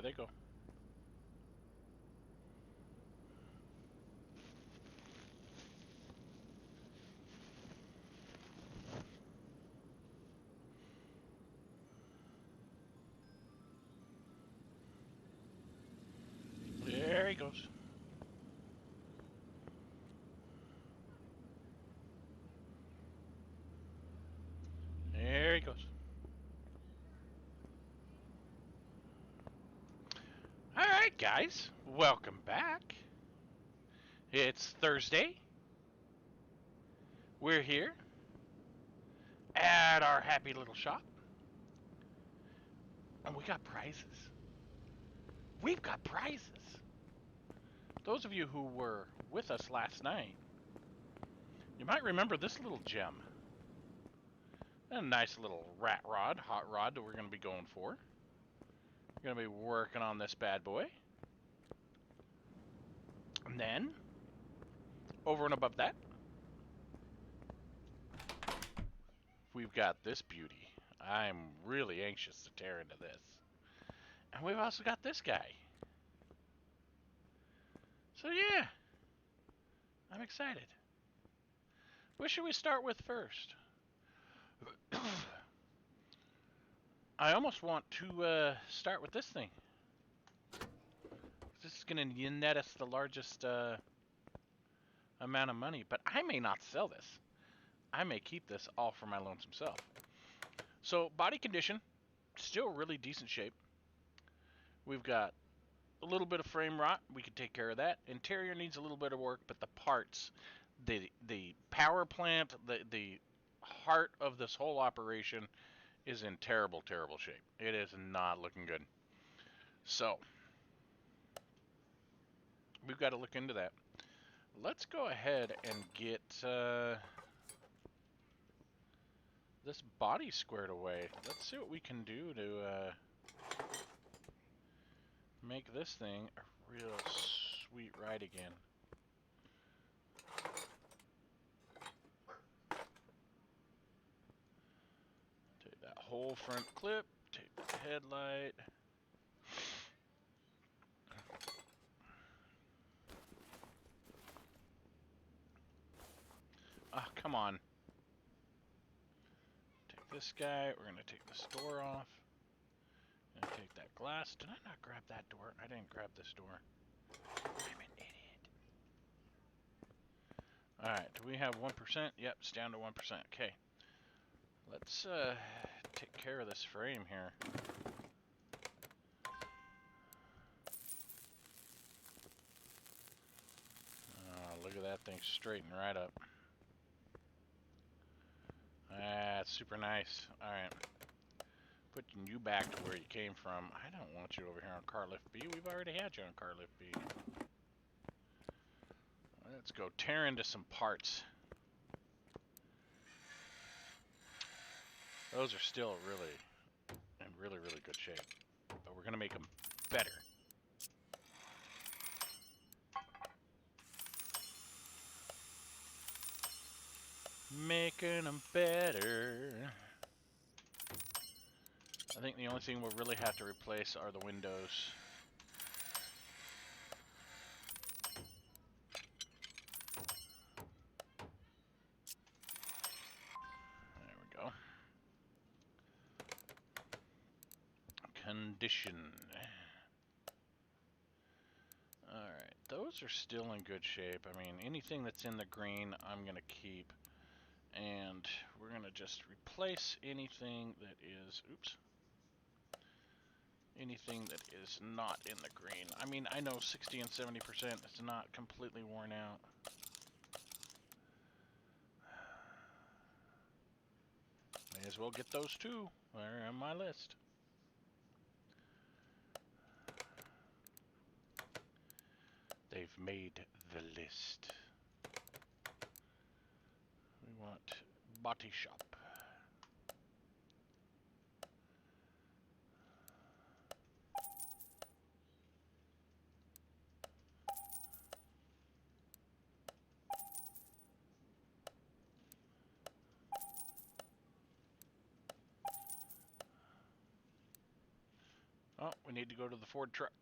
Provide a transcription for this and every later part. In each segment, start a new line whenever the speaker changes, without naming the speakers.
they go. There he goes. There he goes. Alright, guys. Welcome back. It's Thursday. We're here at our happy little shop. And we got prizes. We've got prizes. Those of you who were with us last night, you might remember this little gem. A nice little rat rod, hot rod that we're going to be going for. We're going to be working on this bad boy. And then, over and above that, we've got this beauty. I'm really anxious to tear into this. And we've also got this guy. So yeah, I'm excited. What should we start with first? I almost want to start with this thing. This is going to net us the largest amount of money, but I may not sell this. I may keep this all for my lonesome self. So, body condition, still really decent shape. We've got a little bit of frame rot. We could take care of that. Interior needs a little bit of work, but the parts, the power plant, the heart of this whole operation is in terrible, terrible shape. It is not looking good. So, we've got to look into that. Let's go ahead and get this body squared away. Let's see what we can do to make this thing a real sweet ride again. Take that whole front clip, take the headlight. Ah, come on. Take this guy. We're going to take this door off. Gonna take that glass. Did I not grab that door? I didn't grab this door. I'm an idiot. Alright, do we have 1%? Yep, it's down to 1%. Okay. Let's take care of this frame here. Look at that thing straighten right up. That's super nice. Alright. Putting you back to where you came from. I don't want you over here on car lift B. We've already had you on car lift B. Let's go tear into some parts. Those are still in really good shape. But we're going to make them better. Making them better. I think the only thing we'll really have to replace are the windows. There we go. Condition. Alright, those are still in good shape. I mean, anything that's in the green, I'm going to keep. And we're going to just replace anything that is... Oops. Anything that is not in the green. I mean, I know 60 and 70% is not completely worn out. May as well get those two. They're on my list. They've made the list. We want body shop. Oh, we need to go to the Ford truck.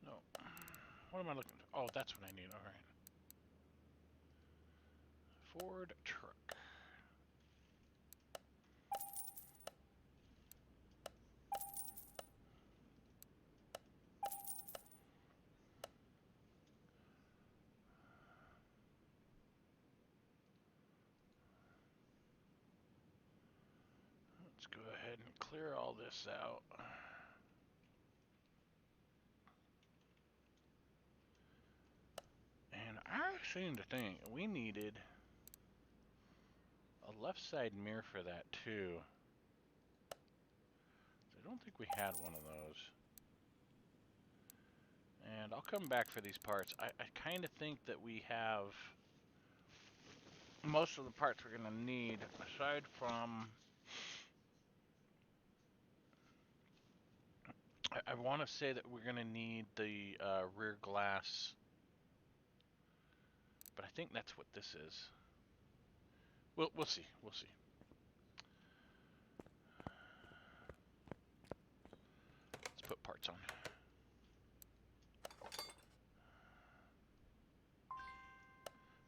No. What am I looking for? Oh, that's what I need. All right. Ford truck. Let's go ahead and clear all this out. And I seem to think we needed a left side mirror for that too. I don't think we had one of those. And I'll come back for these parts. I kind of think that we have most of the parts we're going to need, aside from... I want to say that we're going to need the rear glass, but I think that's what this is. We'll see. We'll see. Let's put parts on.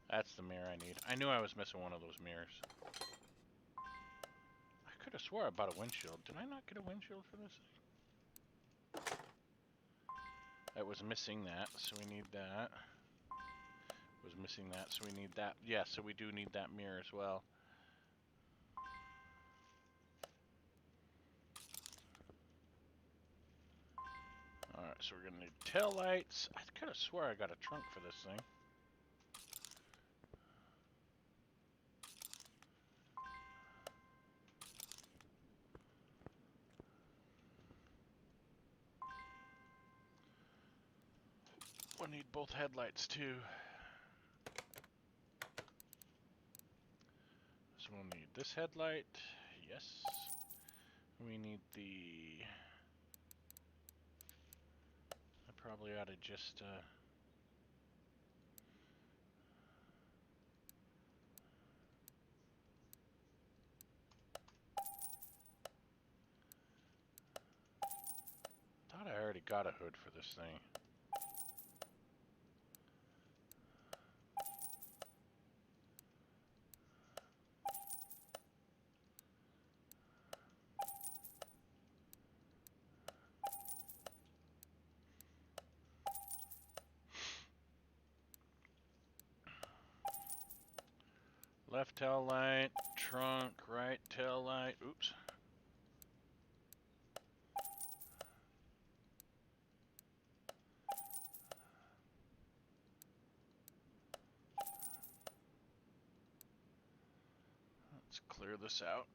That's the mirror I need. I knew I was missing one of those mirrors. I could have swore I bought a windshield. Did I not get a windshield for this thing? It was missing that, so we need that. It was missing that, so we need that. Yeah, so we do need that mirror as well. Alright, so we're gonna need tail lights. I could have swore I got a trunk for this thing. We'll need both headlights too. So we'll need this headlight. Yes. We need the... I probably ought to just... thought I already got a hood for this thing. Left tail light, trunk, right tail light. Oops. Let's clear this out.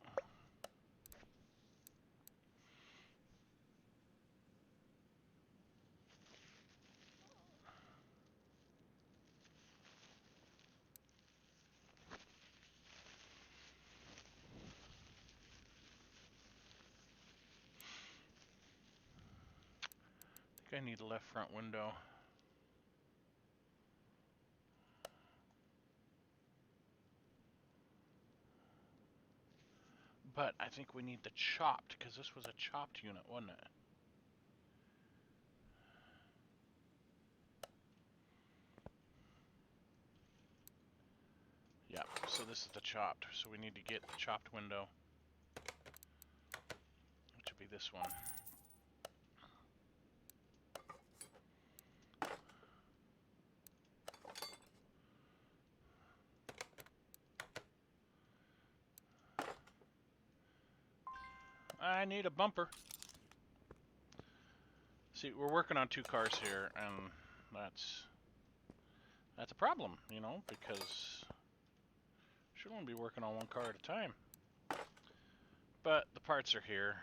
I think I need a left front window. But I think we need the chopped, because this was a chopped unit, wasn't it? Yeah, so this is the chopped, so we need to get the chopped window, which would be this one. I need a bumper. See, we're working on two cars here, and that's a problem, you know, because should only be working on one car at a time. But the parts are here.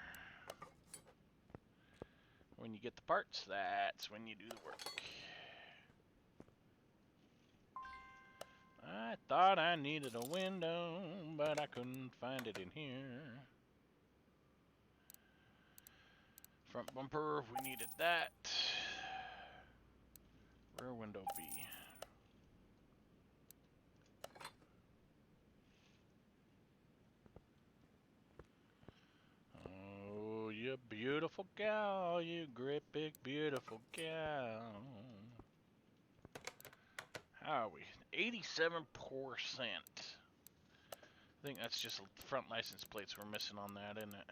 When you get the parts, that's when you do the work. I thought I needed a window, but I couldn't find it in here. Front bumper, we needed that. window be? Oh, you beautiful gal, you great big beautiful gal. How are we? 87%. I think that's just front license plates we're missing on that, isn't it?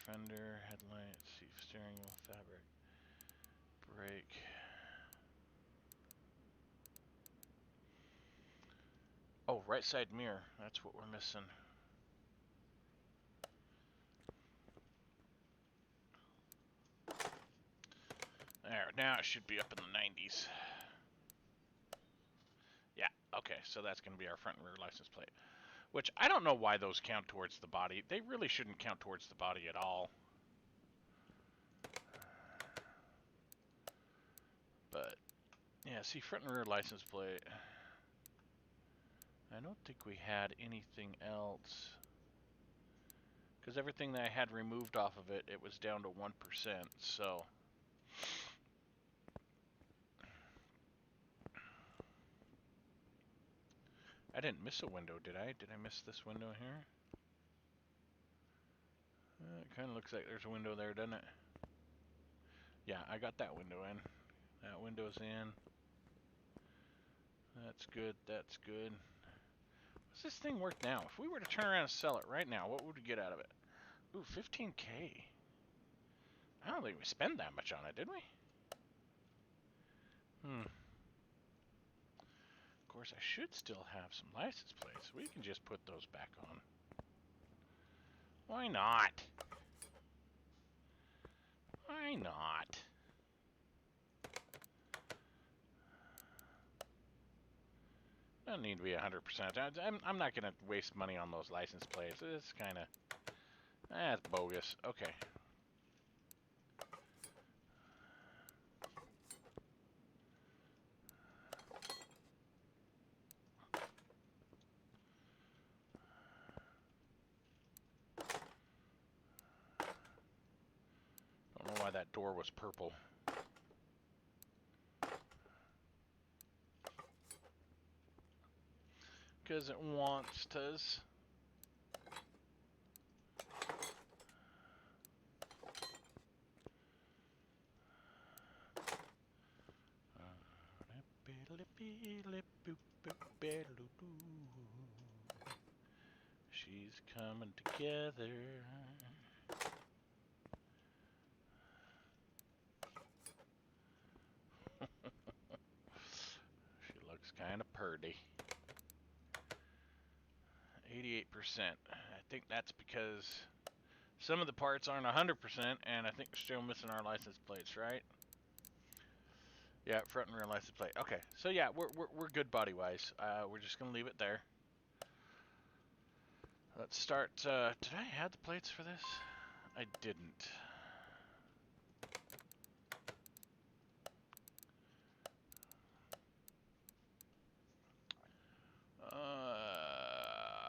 Fender, headlights, seat, steering wheel, fabric, brake. Oh, right side mirror. That's what we're missing. There, now it should be up in the 90s. Yeah, okay, so that's going to be our front and rear license plate. Which, I don't know why those count towards the body. They really shouldn't count towards the body at all. But, yeah, see, front and rear license plate. I don't think we had anything else. Because everything that I had removed off of it, it was down to 1%, so... I didn't miss a window, did I? Did I miss this window here? It kind of looks like there's a window there, doesn't it? Yeah, I got that window in. That window's in. That's good, that's good. What's this thing worth now? If we were to turn around and sell it right now, what would we get out of it? Ooh, 15K. I don't think we spent that much on it, did we? Of course, I should still have some license plates. We can just put those back on. Why not? Why not? Don't need to be 100%. I'm not going to waste money on those license plates. It's kind of... that's bogus. Okay. Don't know why that door was purple. Because it wants us. She's coming together. She looks kind of purty. 88%. I think that's because some of the parts aren't 100%, and I think we're still missing our license plates, right? Yeah, front and rear license plate. Okay, so yeah, we're good body-wise. We're just gonna leave it there. Let's start. Did I add the plates for this? I didn't.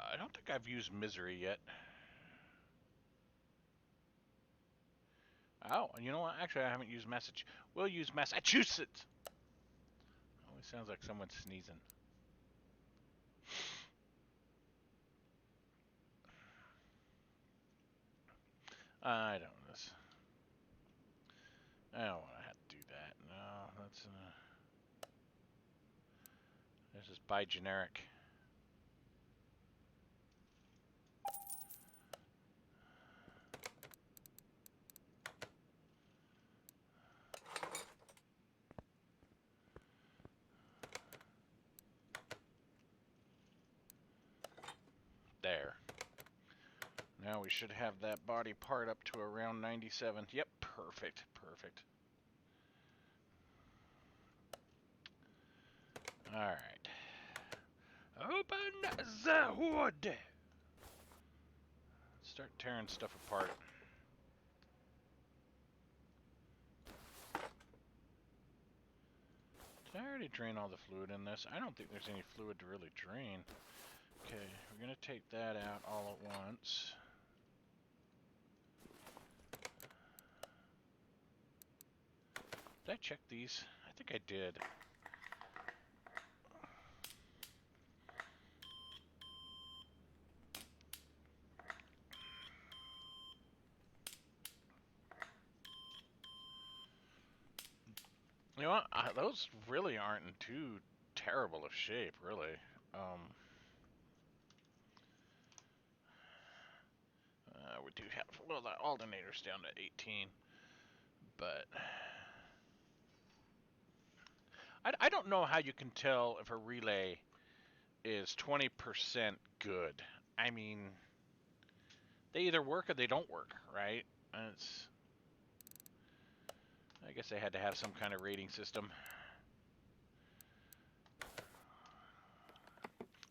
I don't think I've used Misery yet. Oh, you know what? Actually, I haven't used Massachusetts. We'll use Massachusetts. Always sounds like someone's sneezing. I don't know this. I don't want to have to do that. No, that's let's just buy generic. There. Now we should have that body part up to around 97. Yep, perfect, perfect. Alright. Open the hood! Start tearing stuff apart. Did I already drain all the fluid in this? I don't think there's any fluid to really drain. Okay, we're going to take that out all at once. I check these? I think I did. You know what? Those really aren't in too terrible of shape, really. We do have, well, the alternator's down to 18, but I don't know how you can tell if a relay is 20% good. I mean, they either work or they don't work, right? And I guess they had to have some kind of rating system.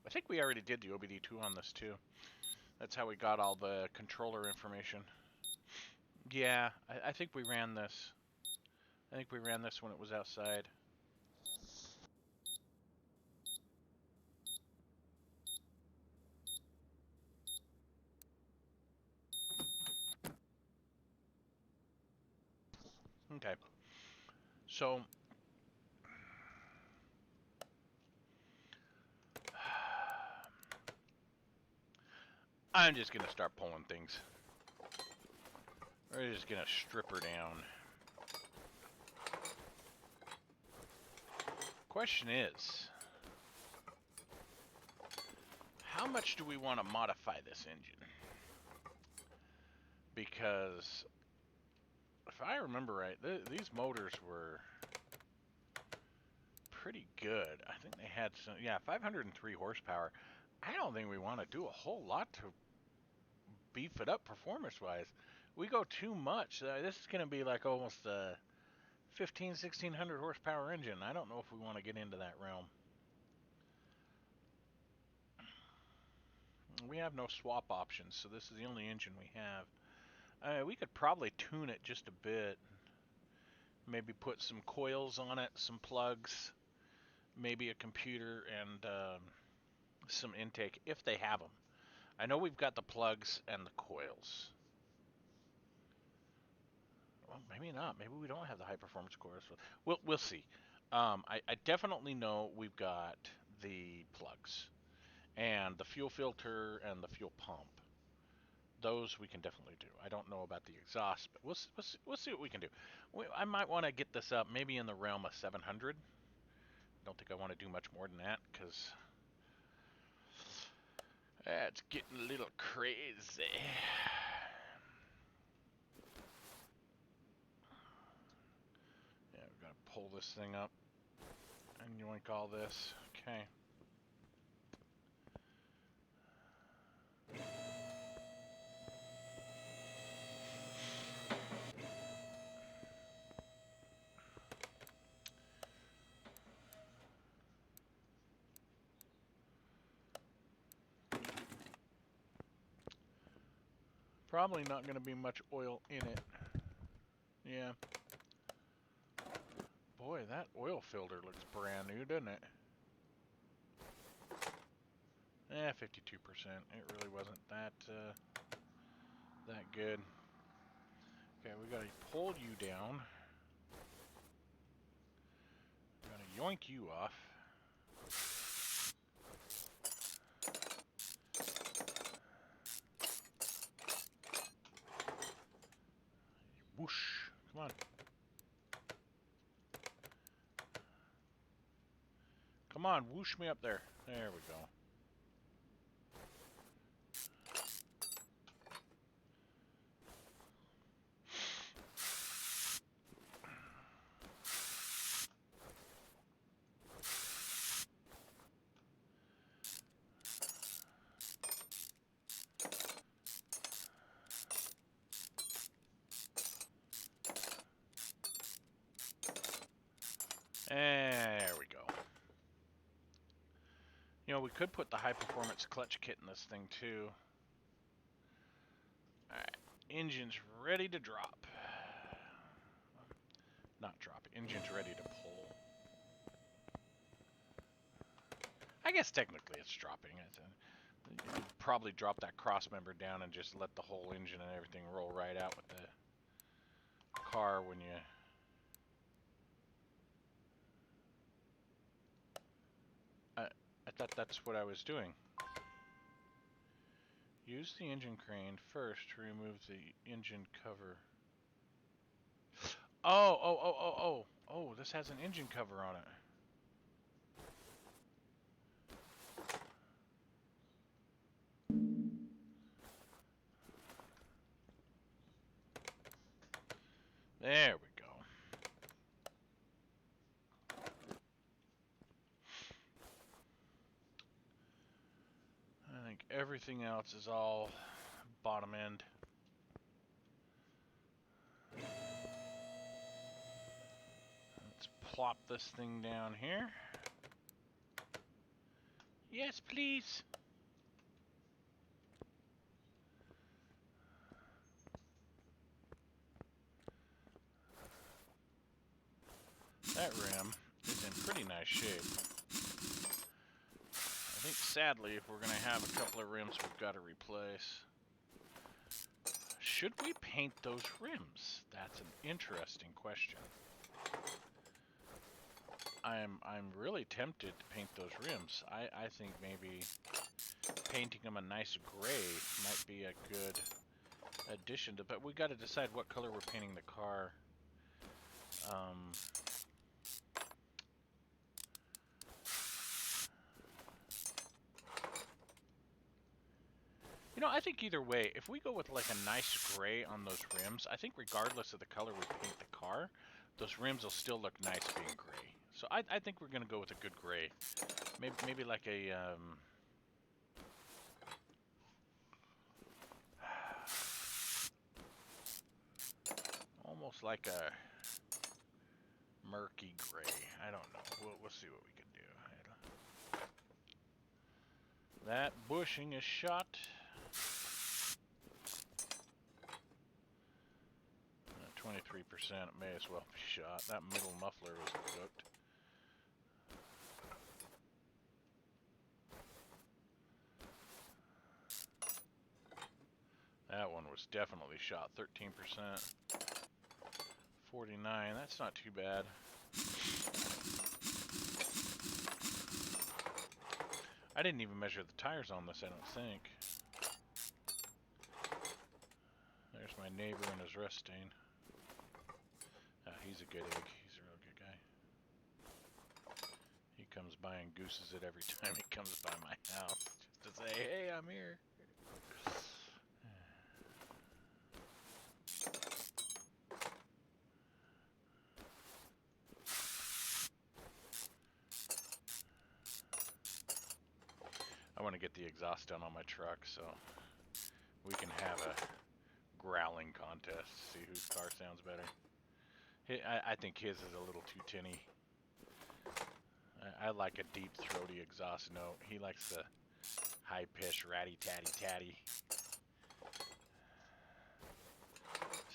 I think we already did the OBD2 on this too. That's how we got all the controller information. Yeah, I think we ran this. I think we ran this when it was outside. Okay. So I'm just gonna start pulling things. We're just gonna strip her down. Question is, how much do we want to modify this engine? Because if I remember right, these motors were pretty good. I think they had some, yeah, 503 horsepower. I don't think we want to do a whole lot to beef it up performance-wise. We go too much. This is going to be like almost a 1600 horsepower engine. I don't know if we want to get into that realm. We have no swap options, so this is the only engine we have. We could probably tune it just a bit. Maybe put some coils on it, some plugs, maybe a computer, and some intake, if they have them. I know we've got the plugs and the coils. Well, maybe not. Maybe we don't have the high performance coils. We'll see. I definitely know we've got the plugs and the fuel filter and the fuel pump. Those we can definitely do. I don't know about the exhaust, but we'll see what we can do. I might want to get this up maybe in the realm of 700. Don't think I want to do much more than that because that's getting a little crazy. Yeah, we've got to pull this thing up and yoink all this. Okay. Probably not going to be much oil in it. Yeah. Boy, that oil filter looks brand new, doesn't it? 52%. It really wasn't that good. Okay, we gotta pull you down. We're gonna yoink you off. Whoosh. Come on. Come on, whoosh me up there. There we go. There we go. You know, we could put the high performance clutch kit in this thing too. Alright, engine's ready to drop. Not drop, engine's ready to pull. I guess technically it's dropping. You could probably drop that cross member down and just let the whole engine and everything roll right out with the car when you thought that's what I was doing. Use the engine crane first to remove the engine cover. Oh, this has an engine cover on it. There we go. I think everything else is all bottom end. Let's plop this thing down here. Yes, please. That rim is in pretty nice shape. I think sadly, if we're going to have a couple of rims we've got to replace. Should we paint those rims? That's an interesting question. I'm really tempted to paint those rims. I think maybe painting them a nice gray might be a good addition to, but we got to decide what color we're painting the car. You know, I think either way, if we go with like a nice gray on those rims, I think regardless of the color we paint the car, those rims will still look nice being gray. So I think we're gonna go with a good gray. Maybe like a almost like a murky gray. I don't know. We'll see what we can do. That bushing is shot. 23%, it may as well be shot. That middle muffler was cooked. That one was definitely shot. 13%. 49, that's not too bad. I didn't even measure the tires on this, I don't think. There's my neighbor and his rust stain. He's a good egg. He's a real good guy. He comes by and gooses it every time he comes by my house. Just to say, hey, I'm here. I want to get the exhaust done on my truck so we can have a growling contest to see whose car sounds better. I think his is a little too tinny. I like a deep throaty exhaust note. He likes the high pitch ratty tatty tatty.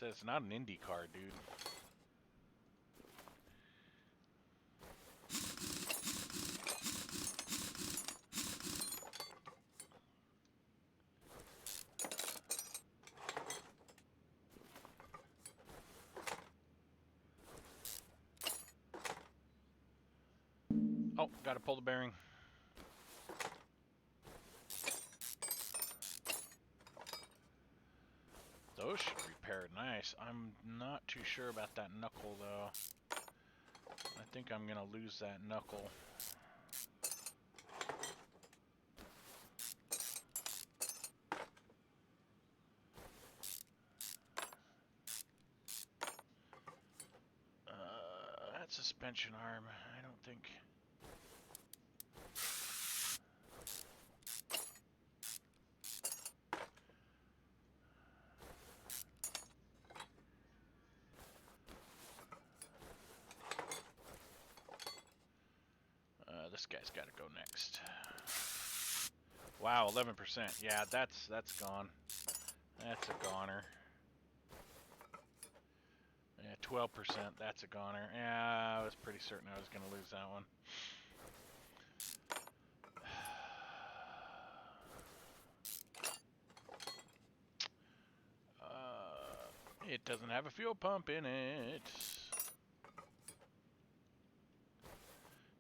Says it's not an Indy car, dude. Oh, gotta pull the bearing. Those should repair nice. I'm not too sure about that knuckle though. I think I'm gonna lose that knuckle. That suspension arm, I don't think. This guy's got to go next. Wow, 11%. Yeah, that's gone. That's a goner. Yeah, 12%. That's a goner. Yeah, I was pretty certain I was going to lose that one. It doesn't have a fuel pump in it.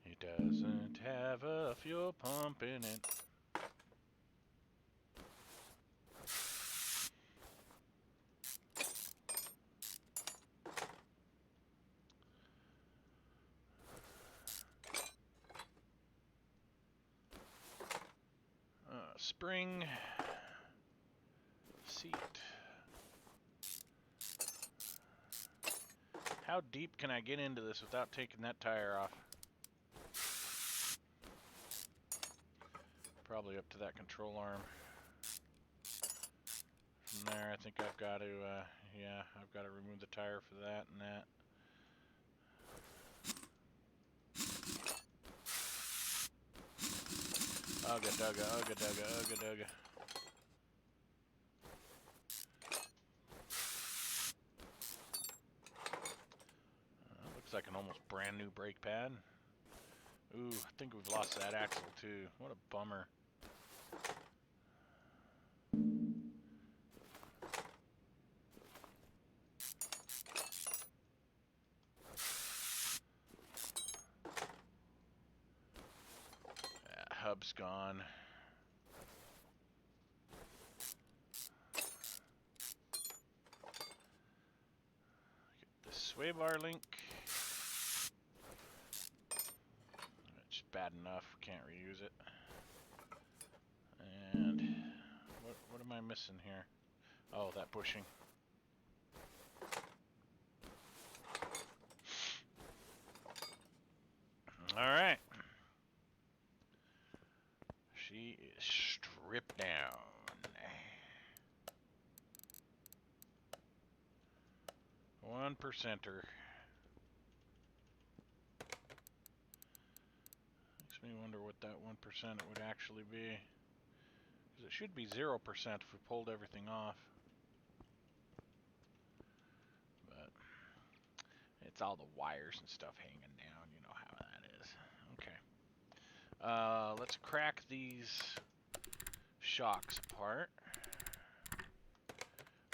It doesn't have a fuel pump in it. Spring seat. How deep can I get into this without taking that tire off? Probably up to that control arm. From there, I think I've got to, yeah, I've got to remove the tire for that and that. Ugga dugga, ugga dugga, ugga dugga. Looks like an almost brand new brake pad. Ooh, I think we've lost that axle too. What a bummer. Hub's gone. Get the sway bar link. It's bad enough, can't reuse it. And what am I missing here? Oh, that bushing. Alright. She is stripped down. 1%er. Makes me wonder what that 1% would actually be. Because it should be 0% if we pulled everything off. But it's all the wires and stuff hanging down. You know how that is. Okay. Let's crack these shocks apart.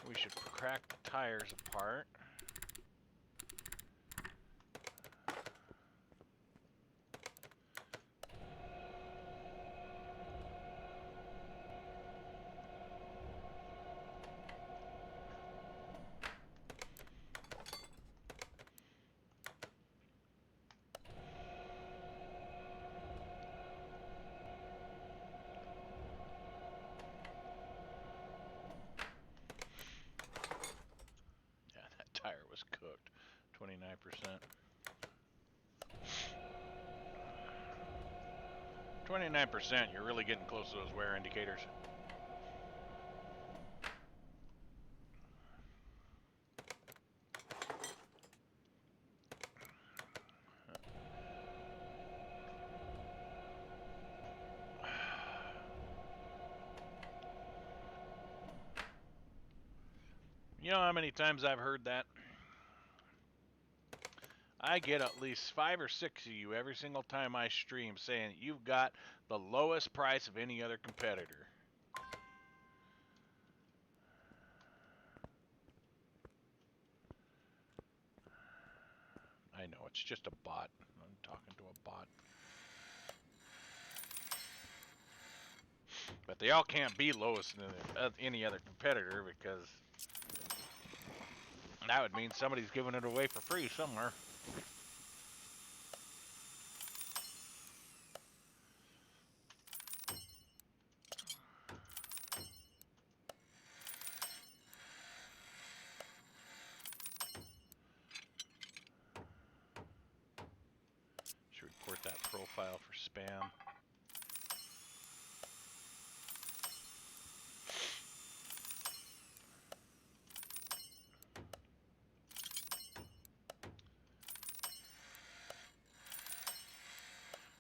We should crack the tires apart. Tire was cooked. 29%. 29%, you're really getting close to those wear indicators. You know how many times I've heard that? I get at least 5 or 6 of you every single time I stream saying you've got the lowest price of any other competitor. I know, it's just a bot. I'm talking to a bot. But they all can't be lowest than any other competitor because that would mean somebody's giving it away for free somewhere. Should report that profile for spam.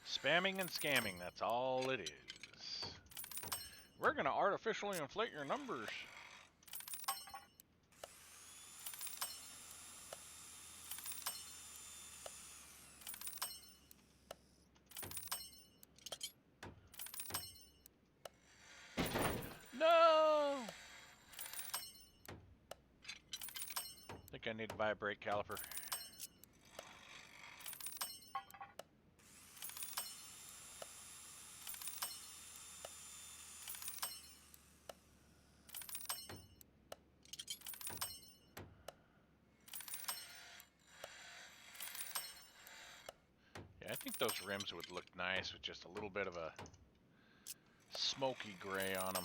Spamming and scamming, that's all it is. We're going to artificially inflate your numbers. No! I think I need to buy a brake caliper. I think those rims would look nice with just a little bit of a smoky gray on them.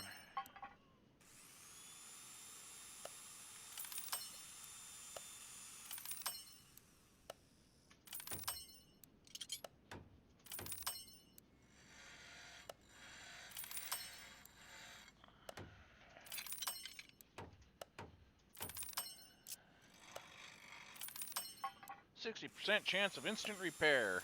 %60 chance of instant repair.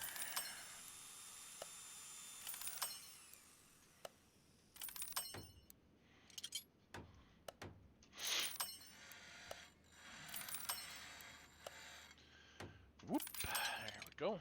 Whoop, there we go.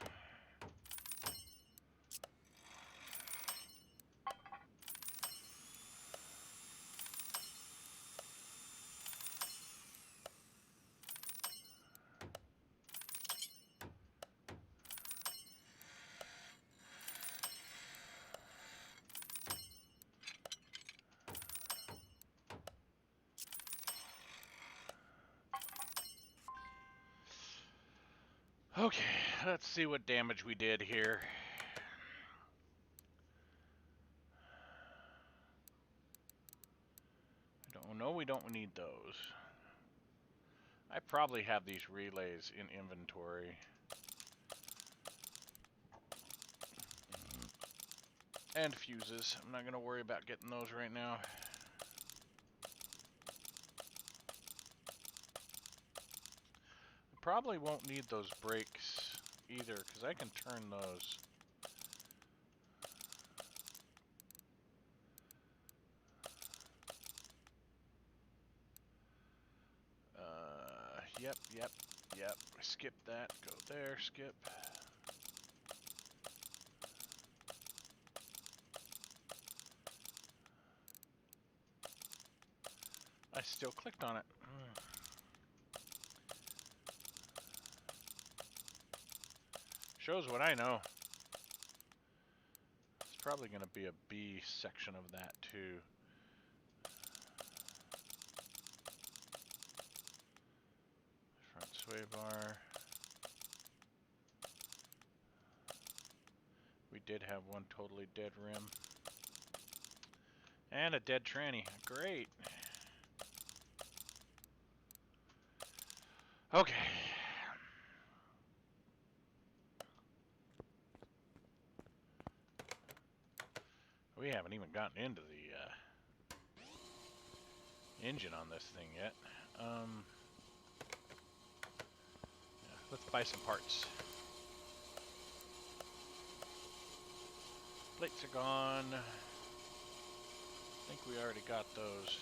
Okay, let's see what damage we did here. No, we don't need those. I probably have these relays in inventory. And fuses. I'm not going to worry about getting those right now. I probably won't need those brakes either, because I can turn those. Yep. Skip that. Go there, skip. I still clicked on it. Shows what I know. It's probably going to be a B section of that too. Front sway bar. We did have one totally dead rim. And a dead tranny. Great. Okay. We haven't even gotten into the engine on this thing yet. Yeah, let's buy some parts. Plates are gone. I think we already got those.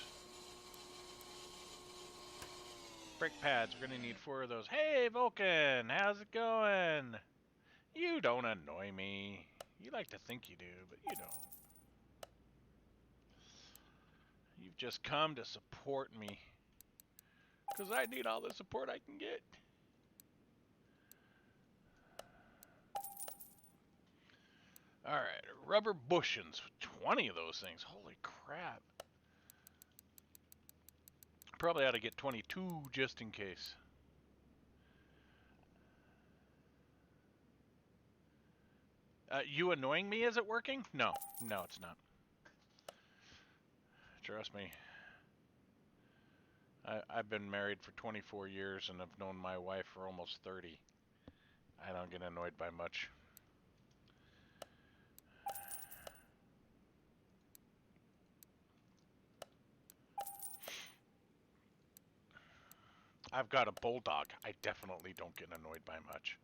Brake pads, we're gonna need 4 of those. Hey Vulcan, how's it going? You don't annoy me. You like to think you do, but you don't. You've just come to support me. Because I need all the support I can get. Alright, rubber bushings. 20 of those things. Holy crap. Probably ought to get 22 just in case. You annoying me? Is it working? No. No, it's not. Trust me. I've been married for 24 years and I've known my wife for almost 30. I don't get annoyed by much. I've got a bulldog. I definitely don't get annoyed by much.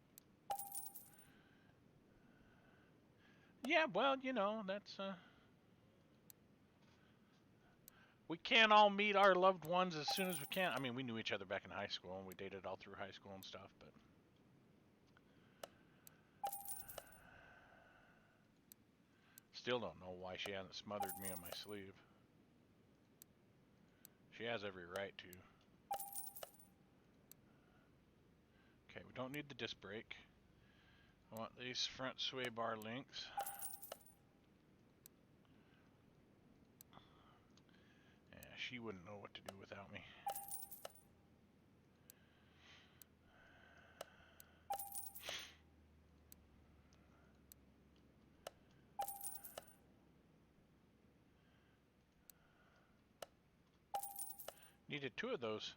Yeah, well, you know, that's we can't all meet our loved ones as soon as we can. I mean, we knew each other back in high school and we dated all through high school and stuff, but still don't know why she hasn't smothered me on my sleeve. She has every right to. Okay, we don't need the disc brake. I want these front sway bar links. Yeah, she wouldn't know what to do without me. Needed 2 of those.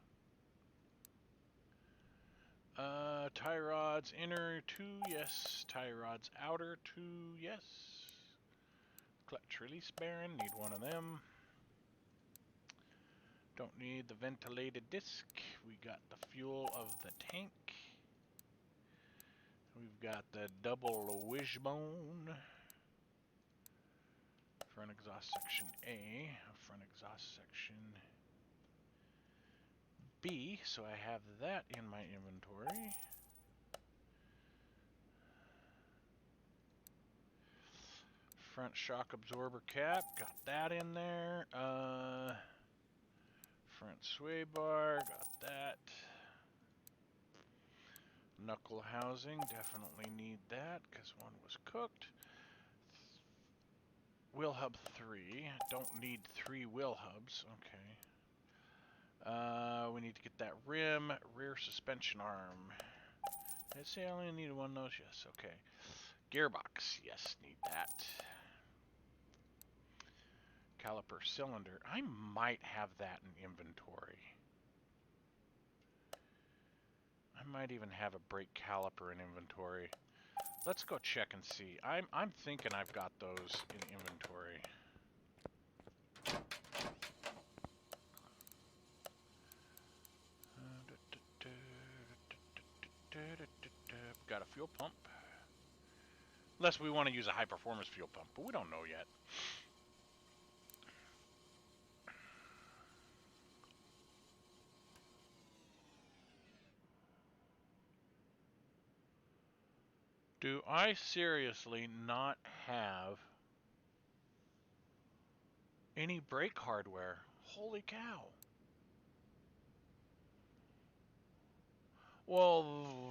Tie rods inner 2, yes. Tie rods outer 2, yes. Clutch release bearing, need 1 of them. Don't need the ventilated disc. We got the fuel of the tank. We've got the double wishbone. Front exhaust section A, front exhaust section B, so I have that in my inventory. Front shock absorber cap, got that in there. Front sway bar, got that. Knuckle housing, definitely need that because 1 was cooked. Wheel hub 3, don't need 3 wheel hubs, okay. We need to get that rim, rear suspension arm. Did I say I only needed 1 of those? Yes, okay. Gearbox, yes, need that. Caliper cylinder, I might have that in inventory. I might even have a brake caliper in inventory. Let's go check and see. I'm thinking I've got those in inventory. Got a fuel pump. Unless we want to use a high performance fuel pump, but we don't know yet. Do I seriously not have any brake hardware? Holy cow. Well,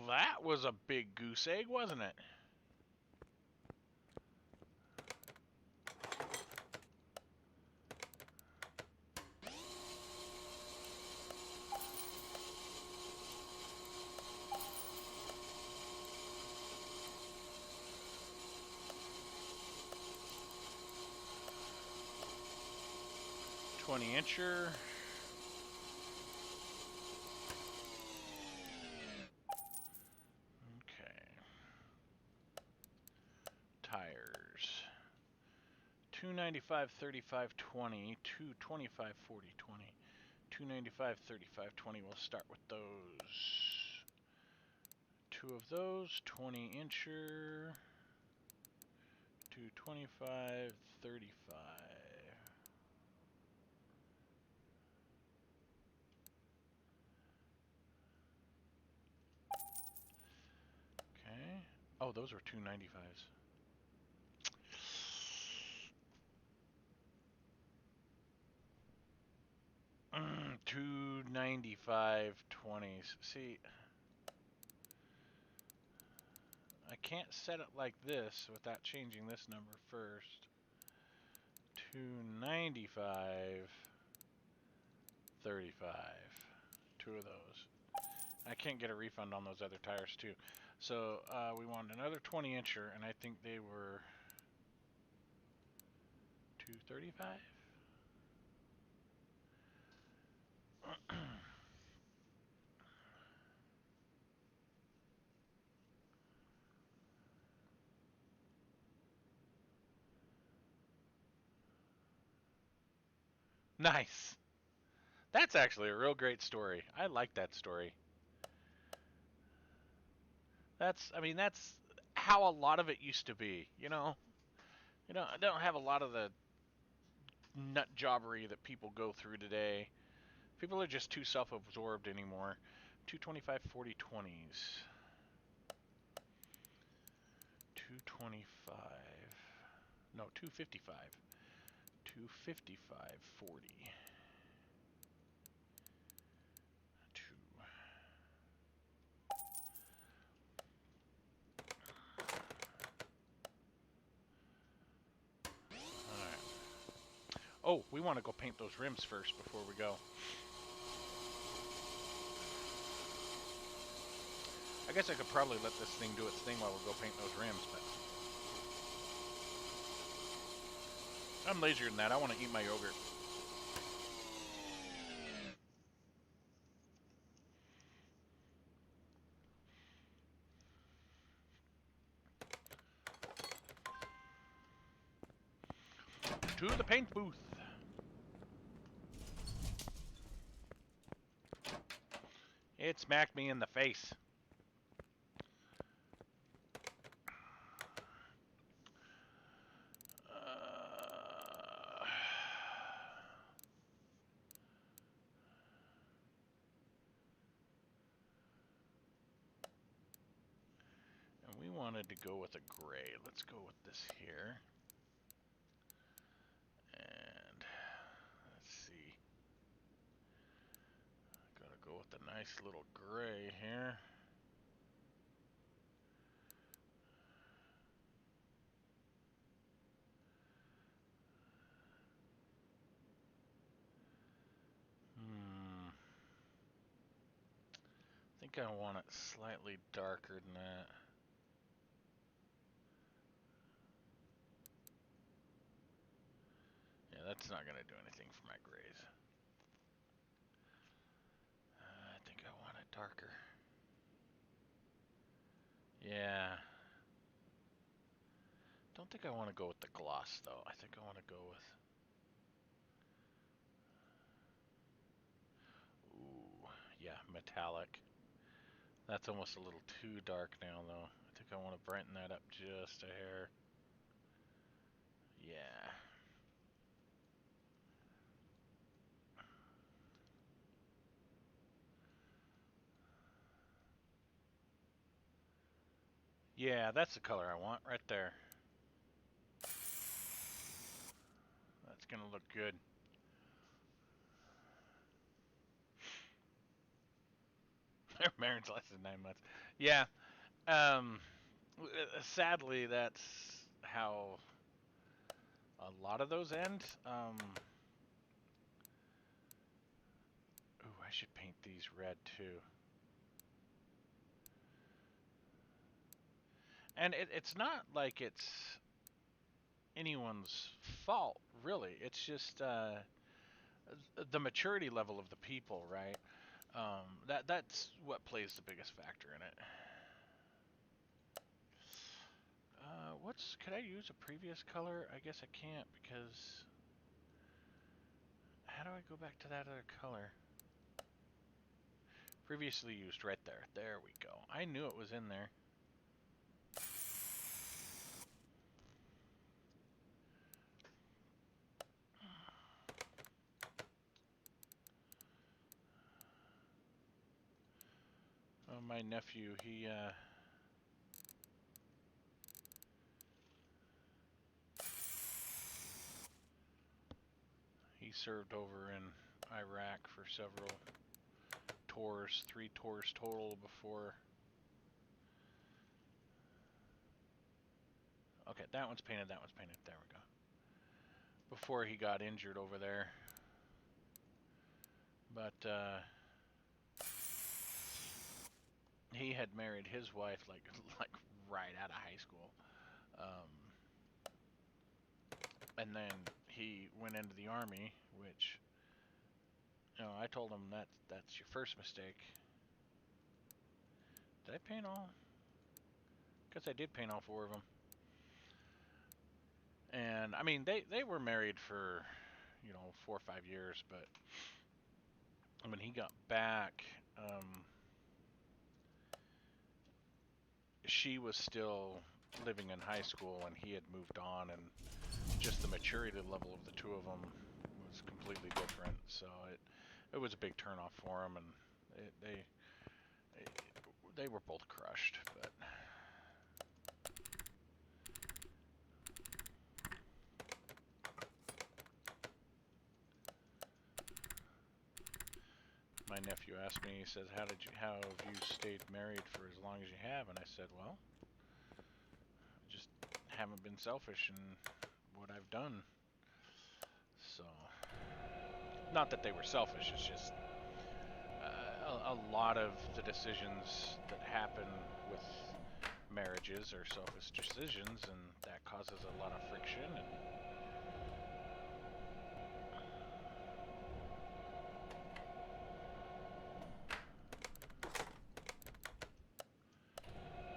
that was a big goose egg, wasn't it? .20-incher. Okay. Tires. 295, 35, 20, 225, 40, 20. 295, 35, 20. We'll start with those. 2 of those. 20-incher. 225, 35. Okay. Oh, those are 295s. 295 20s. See, I can't set it like this without changing this number first. 295 35. 2 of those. I can't get a refund on those other tires too. So we wanted another 20-incher, and I think they were 235. Nice. That's actually a real great story. I like that story. I mean, that's how a lot of it used to be, you know? I don't have a lot of the nut jobbery that people go through today. People are just too self-absorbed anymore. 225 40 20s. 225. No, 255. 255 40. 2. Alright. Oh, we want to go paint those rims first before we go. I guess I could probably let this thing do its thing while we go paint those rims, but I'm lazier than that. I want to eat my yogurt. To the paint booth. It smacked me in the face. And we wanted to go with a gray. Let's go with this here. And let's see. Gotta go with a nice little gray here. I think I want it slightly darker than that. Yeah, that's not going to do anything for my grays. I think I want it darker. Yeah. Don't think I want to go with the gloss, though. I think I want to go with... Ooh, yeah, metallic. That's almost a little too dark now, though. I think I want to brighten that up just a hair. Yeah. Yeah, that's the color I want right there. That's going to look good. Marriage less than 9 months. Yeah. Sadly, that's how a lot of those end. Ooh, I should paint these red too. And it's not like it's anyone's fault, really. It's just the maturity level of the people, right? That's what plays the biggest factor in it. Could I use a previous color? I guess I can't because how do I go back to that other color? Previously used right there. There we go. I knew it was in there. My nephew, he served over in Iraq for several tours, 3 tours total before. Okay, that one's painted, that one's painted. There we go. Before he got injured over there. But he had married his wife like right out of high school. And then he went into the Army, which, you know, I told him that's your first mistake. Did I paint all? Guess I did paint all 4 of them. And I mean, they were married for, you know, 4 or 5 years, but when he got back, she was still living in high school and he had moved on, and just the maturity level of the 2 of them was completely different. So it was a big turnoff for him, and they were both crushed. But my nephew asked me, he says, how have you stayed married for as long as you have? And I said, well, just haven't been selfish in what I've done. So, not that they were selfish, it's just a lot of the decisions that happen with marriages are selfish decisions, and that causes a lot of friction. And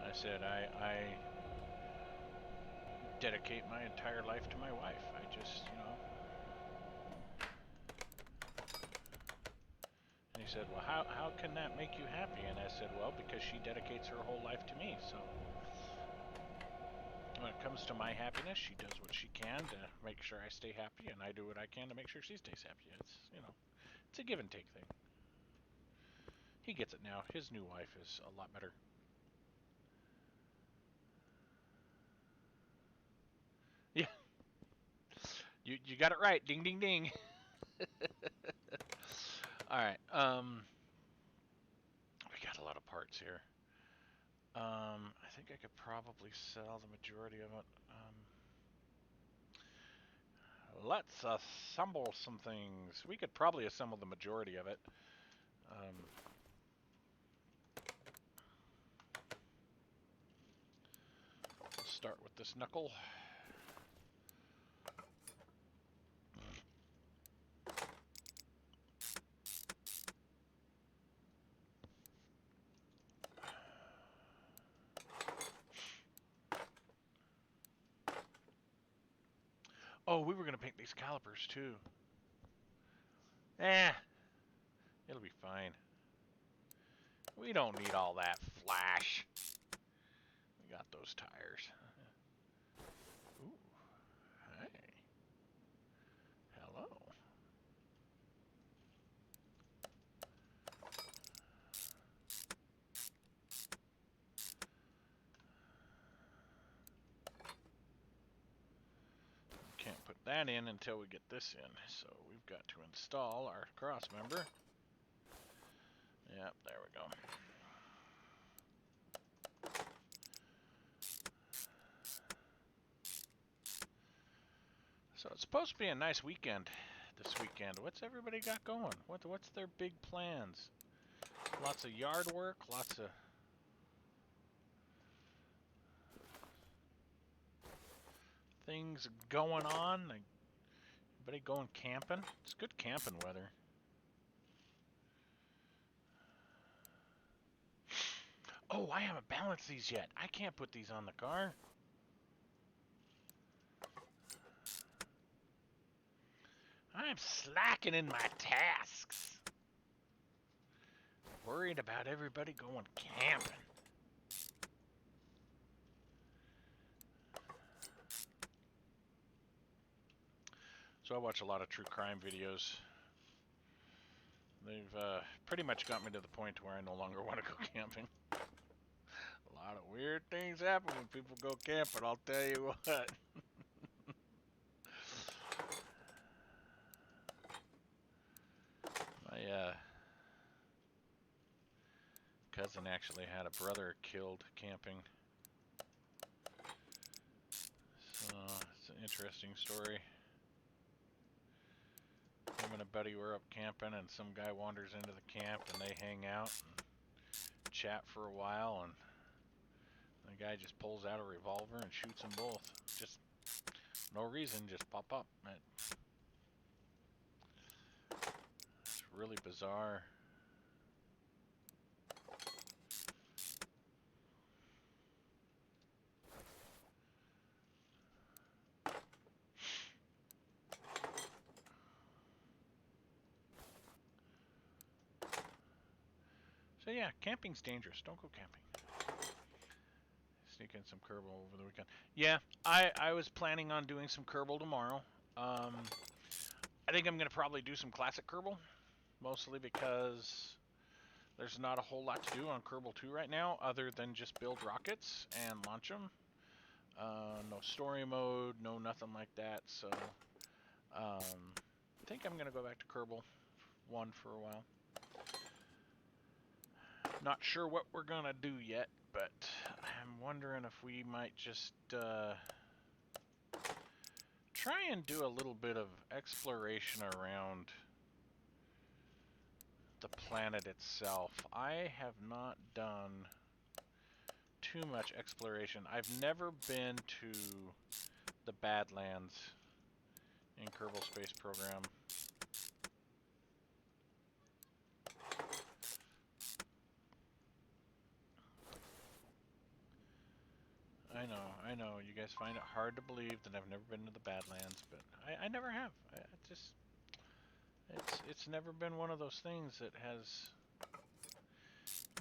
I said I dedicate my entire life to my wife. I just, you know. And he said, well, how can that make you happy? And I said, well, because she dedicates her whole life to me. So when it comes to my happiness, she does what she can to make sure I stay happy, and I do what I can to make sure she stays happy. It's, you know, it's a give and take thing. He gets it now. His new wife is a lot better. Yeah, you got it right. Ding, ding, ding. All right. We got a lot of parts here. I think I could probably sell the majority of it. Let's assemble some things. We could probably assemble the majority of it. Let's start with this knuckle. Oh, we were going to paint these calipers too. It'll be fine. We don't need all that flash. We got those tires. Ooh, hey. Hello. Can't put that in until we get this in. So we've got to install our cross member. Yep, there we go. So it's supposed to be a nice weekend this weekend. What's everybody got going? What's their big plans? Lots of yard work, lots of things going on. Everybody going camping? It's good camping weather. Oh, I haven't balanced these yet. I can't put these on the car. I'm slacking in my tasks. Worried about everybody going camping. So I watch a lot of true crime videos. They've pretty much got me to the point where I no longer want to go camping. A lot of weird things happen when people go camping, I'll tell you what. My cousin actually had a brother killed camping. So it's an interesting story. Him and a buddy were up camping, and some guy wanders into the camp, and they hang out and chat for a while, and the guy just pulls out a revolver and shoots them both. Just no reason, just pop up. It's really bizarre. So yeah, camping's dangerous. Don't go camping. Sneak in some Kerbal over the weekend. Yeah, I was planning on doing some Kerbal tomorrow. I think I'm going to probably do some classic Kerbal, mostly because there's not a whole lot to do on Kerbal 2 right now, other than just build rockets and launch them. No story mode, no nothing like that, so I think I'm going to go back to Kerbal 1 for a while. Not sure what we're going to do yet, but I'm wondering if we might just try and do a little bit of exploration around the planet itself. I have not done too much exploration. I've never been to the Badlands in Kerbal Space Program. I know. You guys find it hard to believe that I've never been to the Badlands, but I never have. It's never been one of those things that has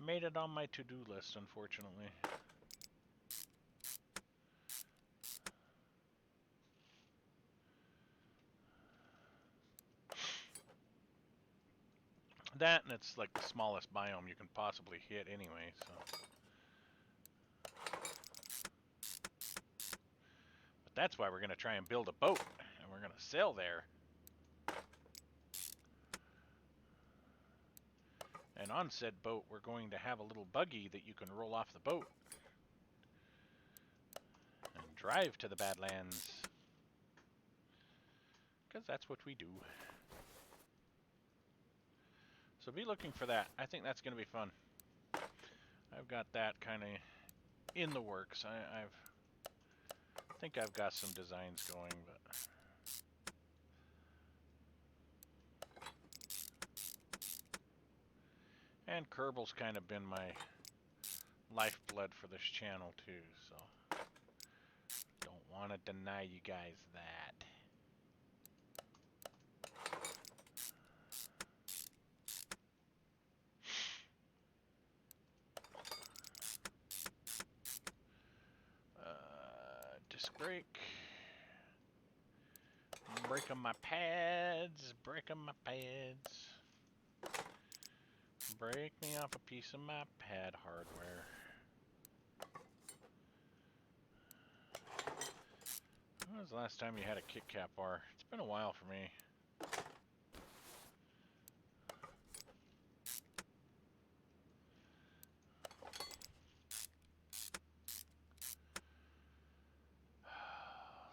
made it on my to-do list, unfortunately. That, and it's like the smallest biome you can possibly hit anyway, so. But that's why we're going to try and build a boat, and we're going to sail there. And on said boat, we're going to have a little buggy that you can roll off the boat and drive to the Badlands. Because that's what we do. So be looking for that. I think that's going to be fun. I've got that kind of in the works. I think I've got some designs going, but and Kerbal's kind of been my lifeblood for this channel too, so don't want to deny you guys that. Disc brake. Breaking my pads. Breaking my pads. Break me off a piece of my pad hardware. When was the last time you had a kick cap bar? It's been a while for me.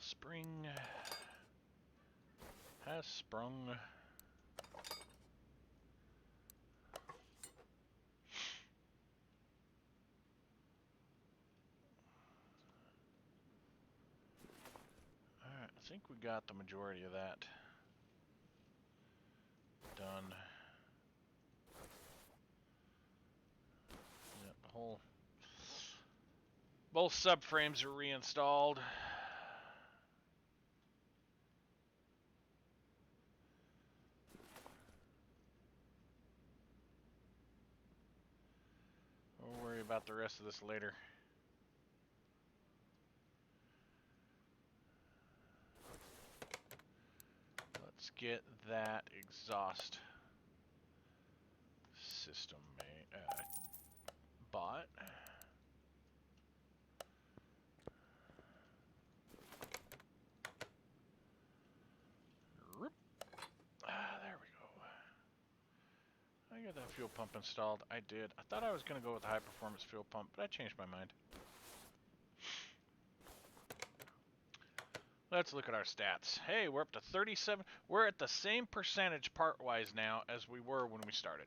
Spring has sprung. Alright, I think we got the majority of that done. Yep, the whole... Both subframes are reinstalled. We'll worry about the rest of this later. Let's get that exhaust system bought. There we go. I got that fuel pump installed. I did. I thought I was going to go with the high performance fuel pump, but I changed my mind. Let's look at our stats. Hey, we're up to 37. We're at the same percentage part-wise now as we were when we started.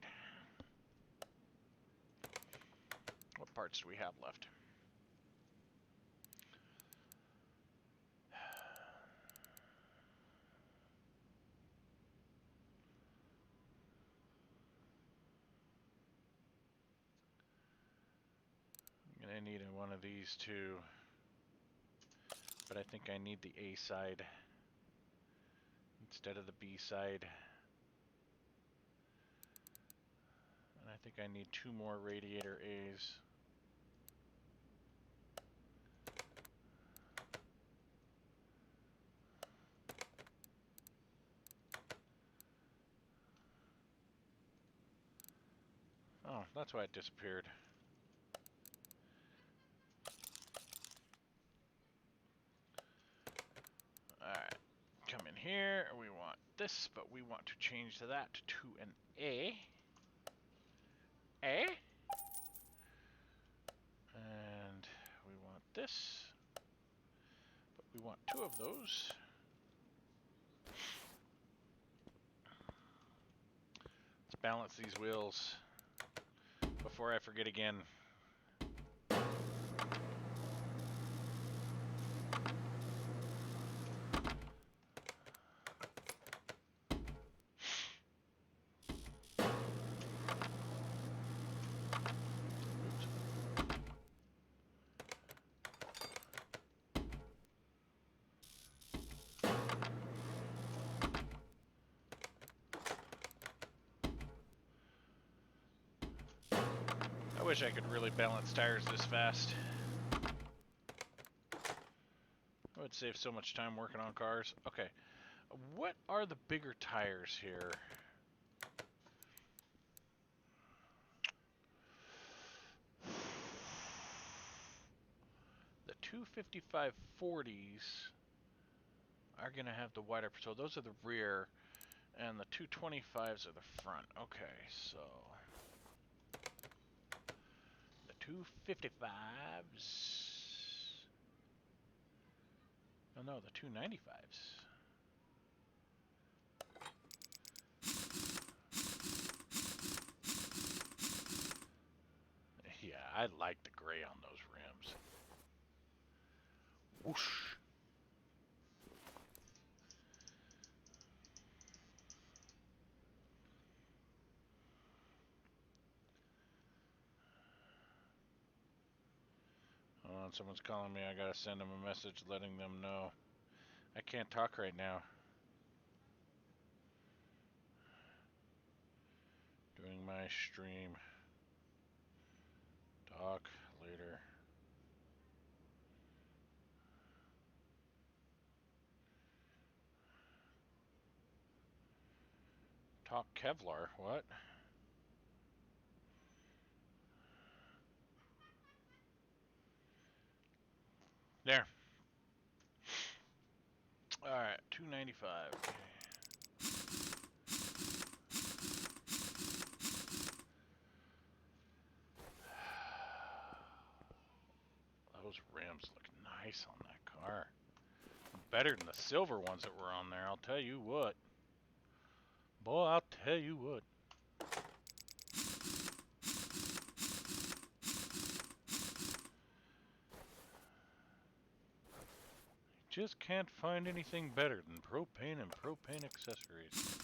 What parts do we have left? I'm going to need one of these too. But I think I need the A side instead of the B side. And I think I need 2 more radiator A's. Oh, that's why it disappeared. Alright, come in here. We want this, but we want to change that to an A. A. And we want this, but we want 2 of those. Let's balance these wheels before I forget again. wish I could really balance tires this fast. I would save so much time working on cars. Okay, what are the bigger tires here? The 255 40s are going to have the wider, so those are the rear, and the 225s are the front. Okay, so the 255s. Oh no, the 295s. Yeah, I like the gray on those rims. Whoosh. Hold on, someone's calling me. I gotta send them a message letting them know. I can't talk right now. Doing my stream. Talk later. Talk Kevlar, what? There. Alright, 295. Okay. Those rims look nice on that car. Better than the silver ones that were on there, I'll tell you what. Boy, I'll tell you what. Just can't find anything better than propane and propane accessories.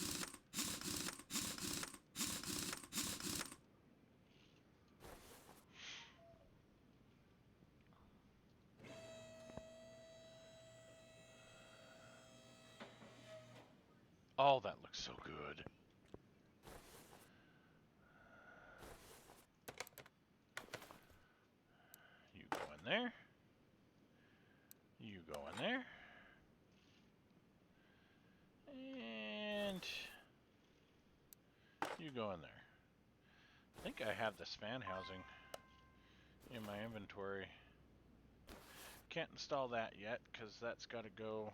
Oh, that looks so good. You go in there. You go in there. And you go in there. I think I have this fan housing in my inventory. Can't install that yet because that's got to go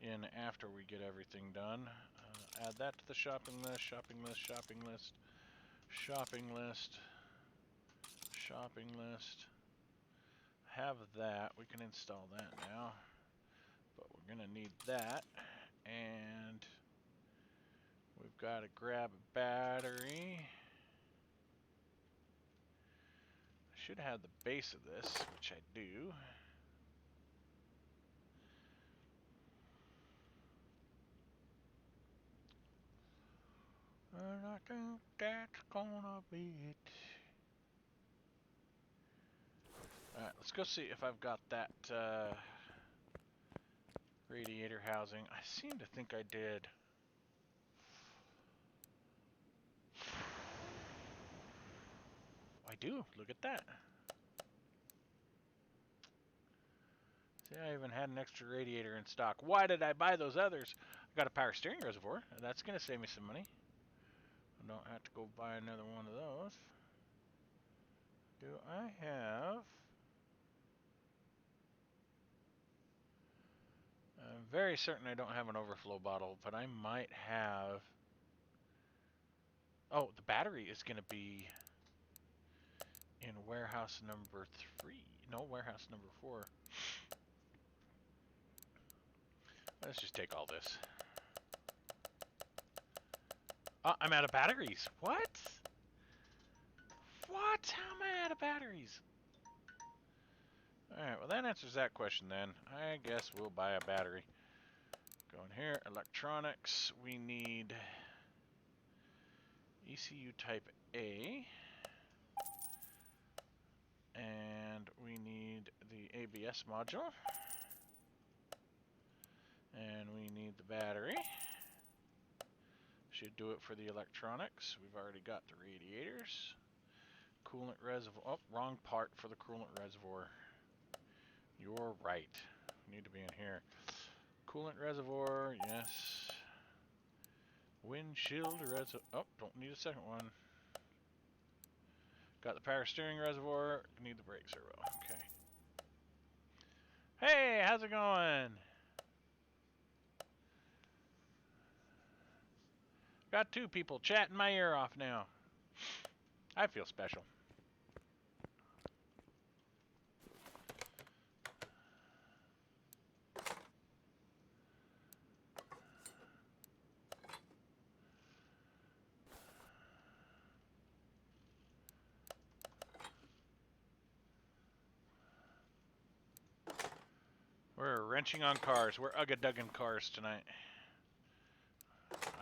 in after we get everything done. Add that to the shopping list, shopping list, shopping list, shopping list, shopping list. Have that. We can install that now. But we're going to need that. And we've got to grab a battery. I should have the base of this, which I do. And I think that's gonna be it. Alright, let's go see if I've got that radiator housing. I seem to think I did. I do, look at that. See, I even had an extra radiator in stock. Why did I buy those others? I got a power steering reservoir. That's gonna save me some money. I don't have to go buy another one of those. Do I have... I'm very certain I don't have an overflow bottle, but I might have... Oh, the battery is going to be in warehouse number 3. No, warehouse number 4. Let's just take all this. Oh, I'm out of batteries. What? What? How am I out of batteries? Alright, well that answers that question then. I guess we'll buy a battery. Go in here, electronics. We need ECU type A. And we need the ABS module. And we need the battery. Should do it for the electronics. We've already got the radiators. coolant reservoir. Oh, wrong part for the coolant reservoir. You're right. Need to be in here. Coolant reservoir, yes. Windshield reservoir. Oh, don't need a second one. Got the power steering reservoir. Need the brake servo. Okay. Hey, how's it going? Got two people chatting my ear off now. I feel special. We're wrenching on cars. We're ugga-dugging cars tonight.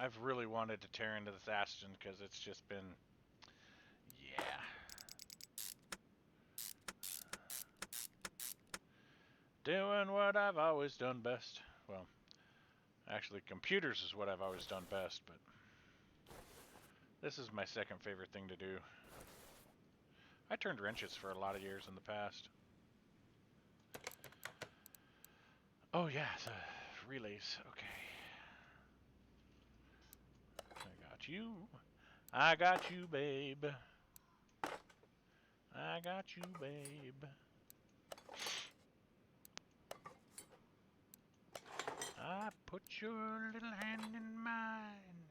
I've really wanted to tear into this Aston because it's just been... Yeah. Doing what I've always done best. Well, actually, computers is what I've always done best, but... This is my second favorite thing to do. I turned wrenches for a lot of years in the past. Oh yeah, the relays. Okay. I got you. I got you, babe. I got you, babe. I put your little hand in mine.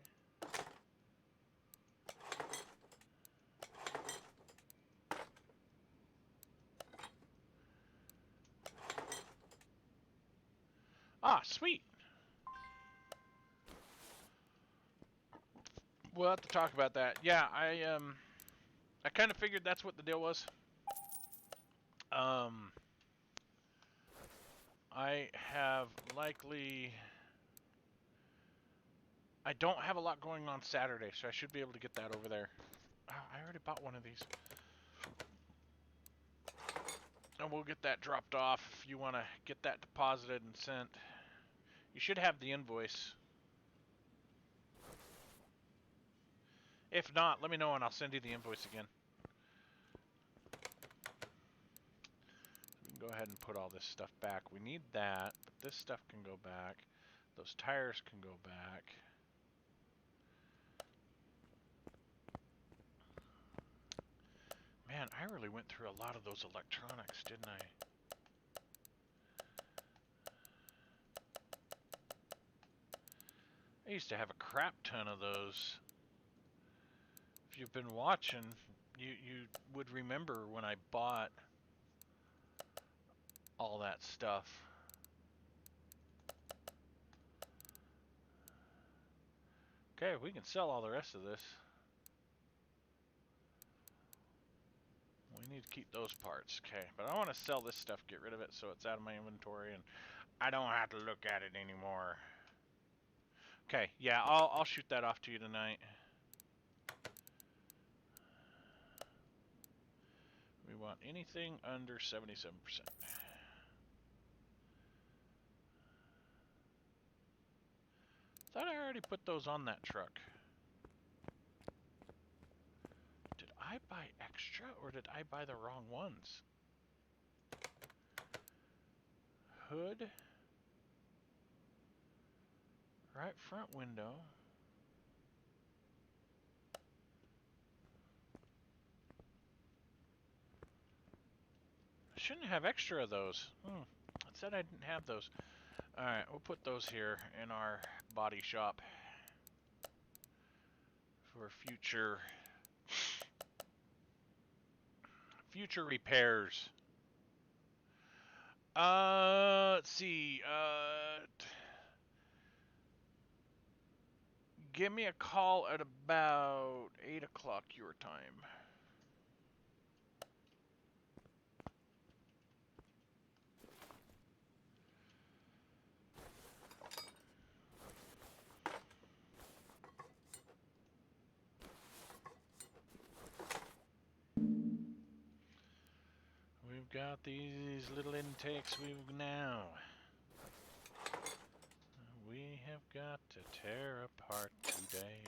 Ah, sweet. We'll have to talk about that. Yeah, I kind of figured that's what the deal was. I have likely... I don't have a lot going on Saturday, so I should be able to get that over there. I already bought one of these. And we'll get that dropped off if you want to get that deposited and sent. You should have the invoice. If not, let me know and I'll send you the invoice again. We can go ahead and put all this stuff back. We need that, but this stuff can go back. Those tires can go back. Man, I really went through a lot of those electronics, didn't I? I used to have a crap ton of those. If you've been watching, you would remember when I bought all that stuff. Okay, we can sell all the rest of this. We need to keep those parts. Okay, but I want to sell this stuff, get rid of it so it's out of my inventory and I don't have to look at it anymore. Okay, yeah, I'll shoot that off to you tonight. We want anything under 77%. Thought I already put those on that truck. Did I buy extra or did I buy the wrong ones? Hood. Right front window. I shouldn't have extra of those. It said I didn't have those. Alright, we'll put those here in our body shop for future repairs. Let's see. Give me a call at about 8 o'clock your time. We've got these little intakes now. We have got to tear apart today.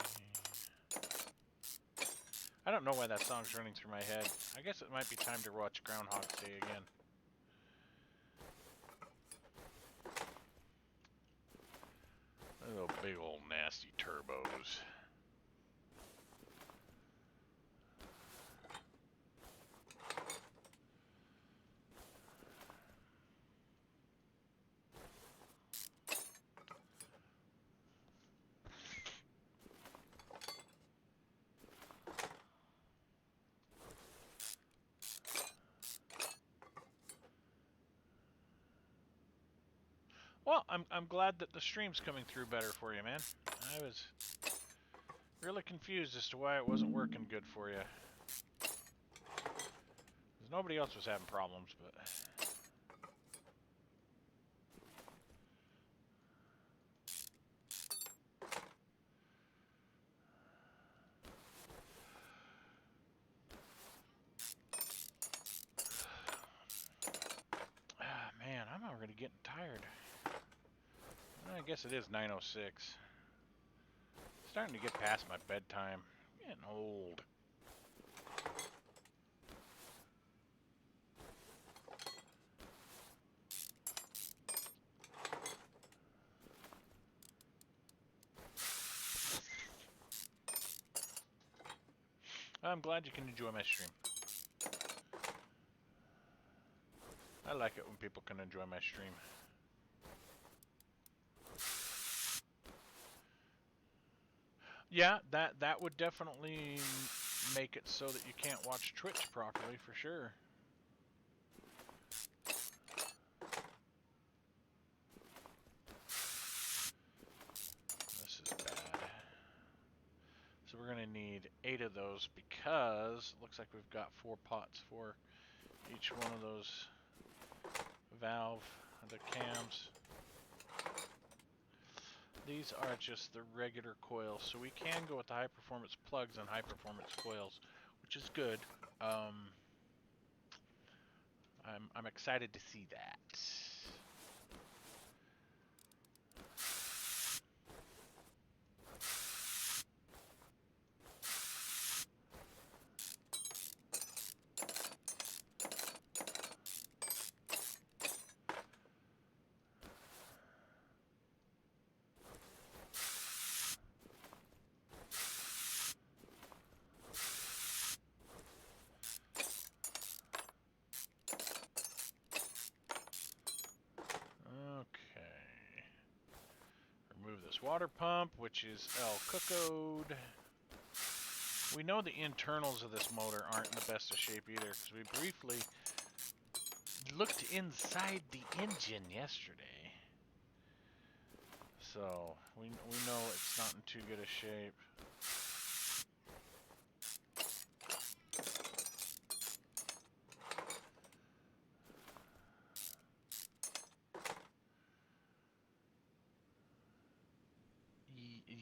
I don't know why that song's running through my head. I guess it might be time to watch Groundhog Day again. Little big old nasty turbos. Well, I'm glad that the stream's coming through better for you, man. I was really confused as to why it wasn't working good for you. 'Cause nobody else was having problems, but... Ah, man, I'm already getting tired. I guess it is 9:06. Starting to get past my bedtime. Getting old. I'm glad you can enjoy my stream. I like it when people can enjoy my stream. Yeah, that would definitely make it so that you can't watch Twitch properly, for sure. This is bad. So we're going to need 8 of those because it looks like we've got 4 pots for each one of those valve, the cams. These are just the regular coils, so we can go with the high performance plugs and high performance coils, which is good. I'm excited to see that. Water pump, which is El-Cuckoed. We know the internals of this motor aren't in the best of shape either, because we briefly looked inside the engine yesterday. So, we know it's not in too good a shape.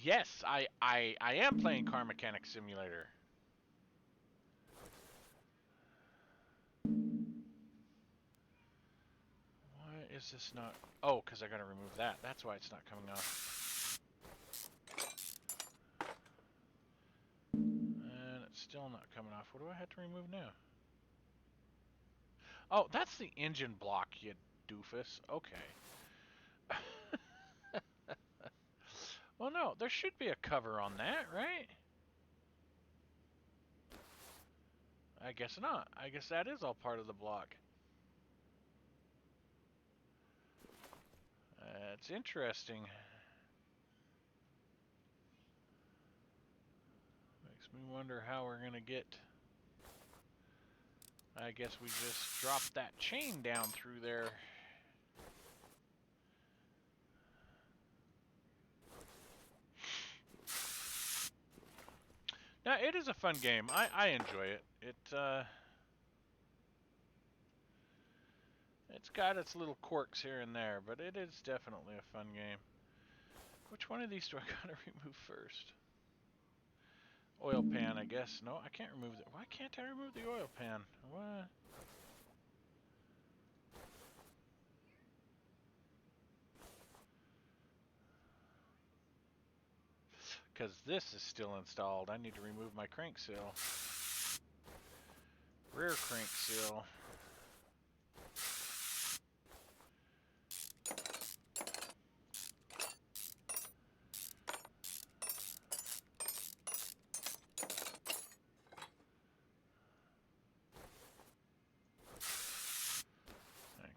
Yes, I am playing Car Mechanic Simulator. Why is this not... Oh, because I gotta remove that. That's why it's not coming off. And it's still not coming off. What do I have to remove now? Oh, that's the engine block, you doofus. Okay. Well, no, there should be a cover on that, right? I guess not. I guess that is all part of the block. It's interesting. Makes me wonder how we're gonna get... I guess we just drop that chain down through there. Now, it is a fun game. I enjoy it. It's got its little quirks here and there, but it is definitely a fun game. Which one of these do I gotta remove first? Oil pan, I guess. No, I can't remove it. Why can't I remove the oil pan? What? Because this is still installed. I need to remove my crank seal. Rear crank seal.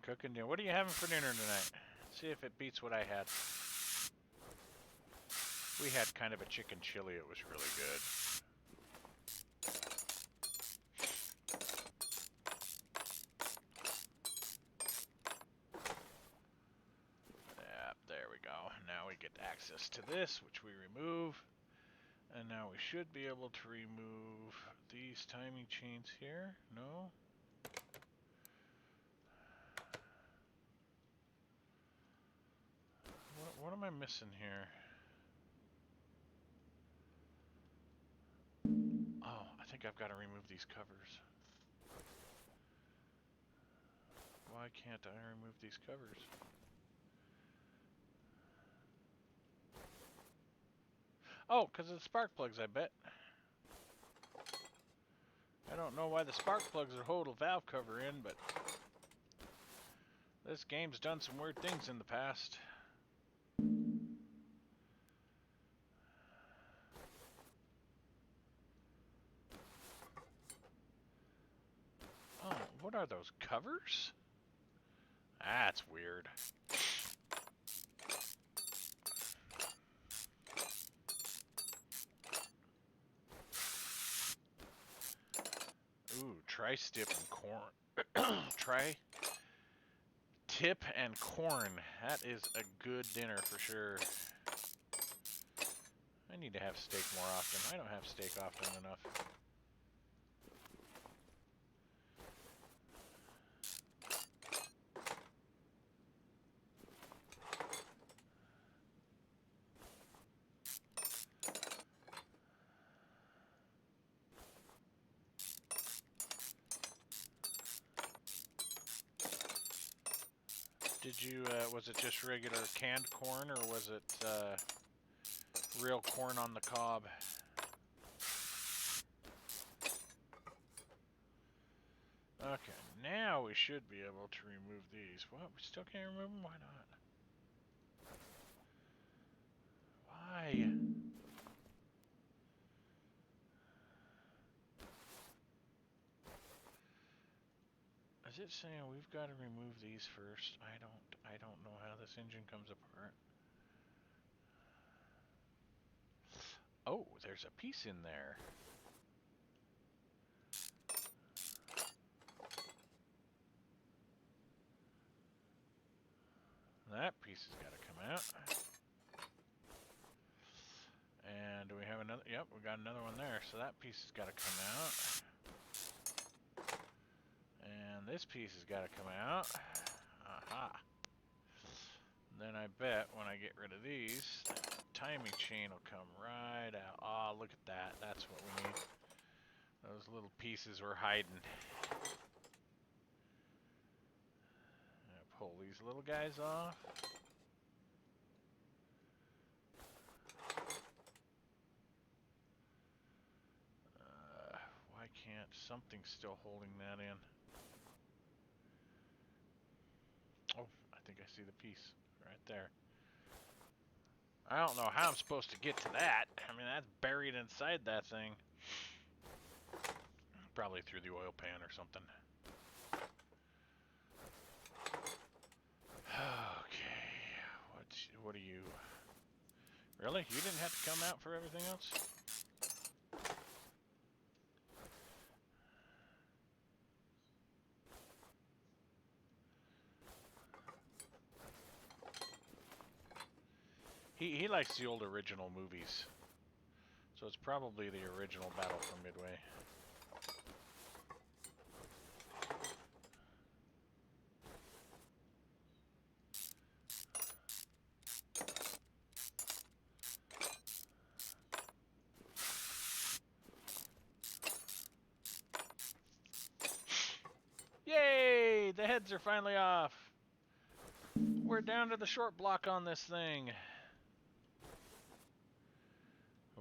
Cooking dinner. What are you having for dinner tonight? See if it beats what I had. We had kind of a chicken chili. It was really good. Yep, there we go. Now we get access to this, which we remove. And now we should be able to remove these timing chains here. No? What am I missing here? Oh, I think I've got to remove these covers. Why can't I remove these covers? Oh, because of the spark plugs, I bet. I don't know why the spark plugs are hold a valve cover in, but this game's done some weird things in the past. Oh, what are those, covers? That's weird. Ooh, tri-tip and corn. Tri-tip and corn. That is a good dinner for sure. I need to have steak more often. I don't have steak often enough. Did you, was it just regular canned corn, or was it, real corn on the cob? Okay, now we should be able to remove these. What? We still can't remove them? Why not? Why? Is it saying we've got to remove these first? I don't know how this engine comes apart. Oh, there's a piece in there. That piece has got to come out. And do we have another? Yep, we got another one there. So that piece has got to come out. And this piece has got to come out. Aha. Then I bet when I get rid of these, the timing chain will come right out. Oh, look at that. That's what we need. Those little pieces we're hiding. Pull these little guys off. Why can't something still holding that in? Oh, I think I see the piece right there. I don't know how I'm supposed to get to that. I mean, that's buried inside that thing. Probably through the oil pan or something. Okay, what are you? Really? You didn't have to come out for everything else? He likes the old original movies. So it's probably the original Battle for Midway. Yay! The heads are finally off. We're down to the short block on this thing.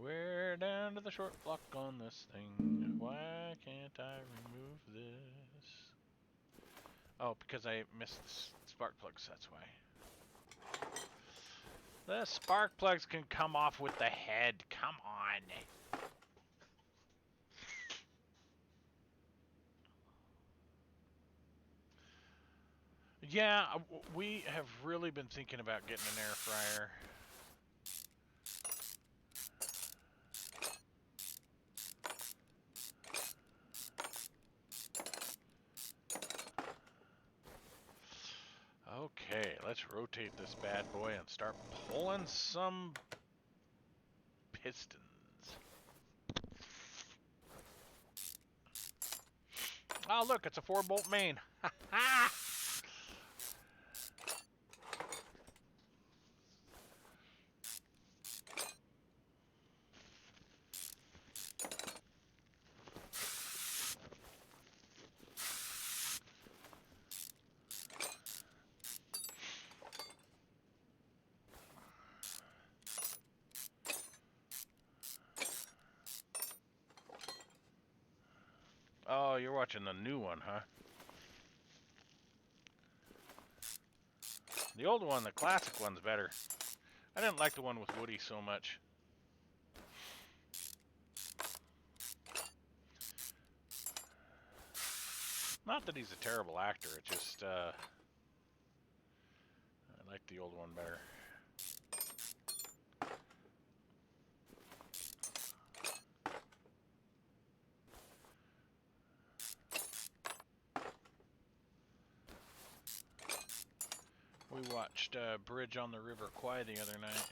We're down to the short block on this thing. Why can't I remove this? Oh, because I missed the spark plugs, that's why. The spark plugs can come off with the head. Come on. Yeah, we have really been thinking about getting an air fryer. Okay, let's rotate this bad boy and start pulling some pistons. Oh, look, it's a 4-bolt main. Ha! Oh, you're watching the new one, huh? The old one, the classic one's better. I didn't like the one with Woody so much. Not that he's a terrible actor, it just, I like the old one better. We watched Bridge on the River Kwai the other night.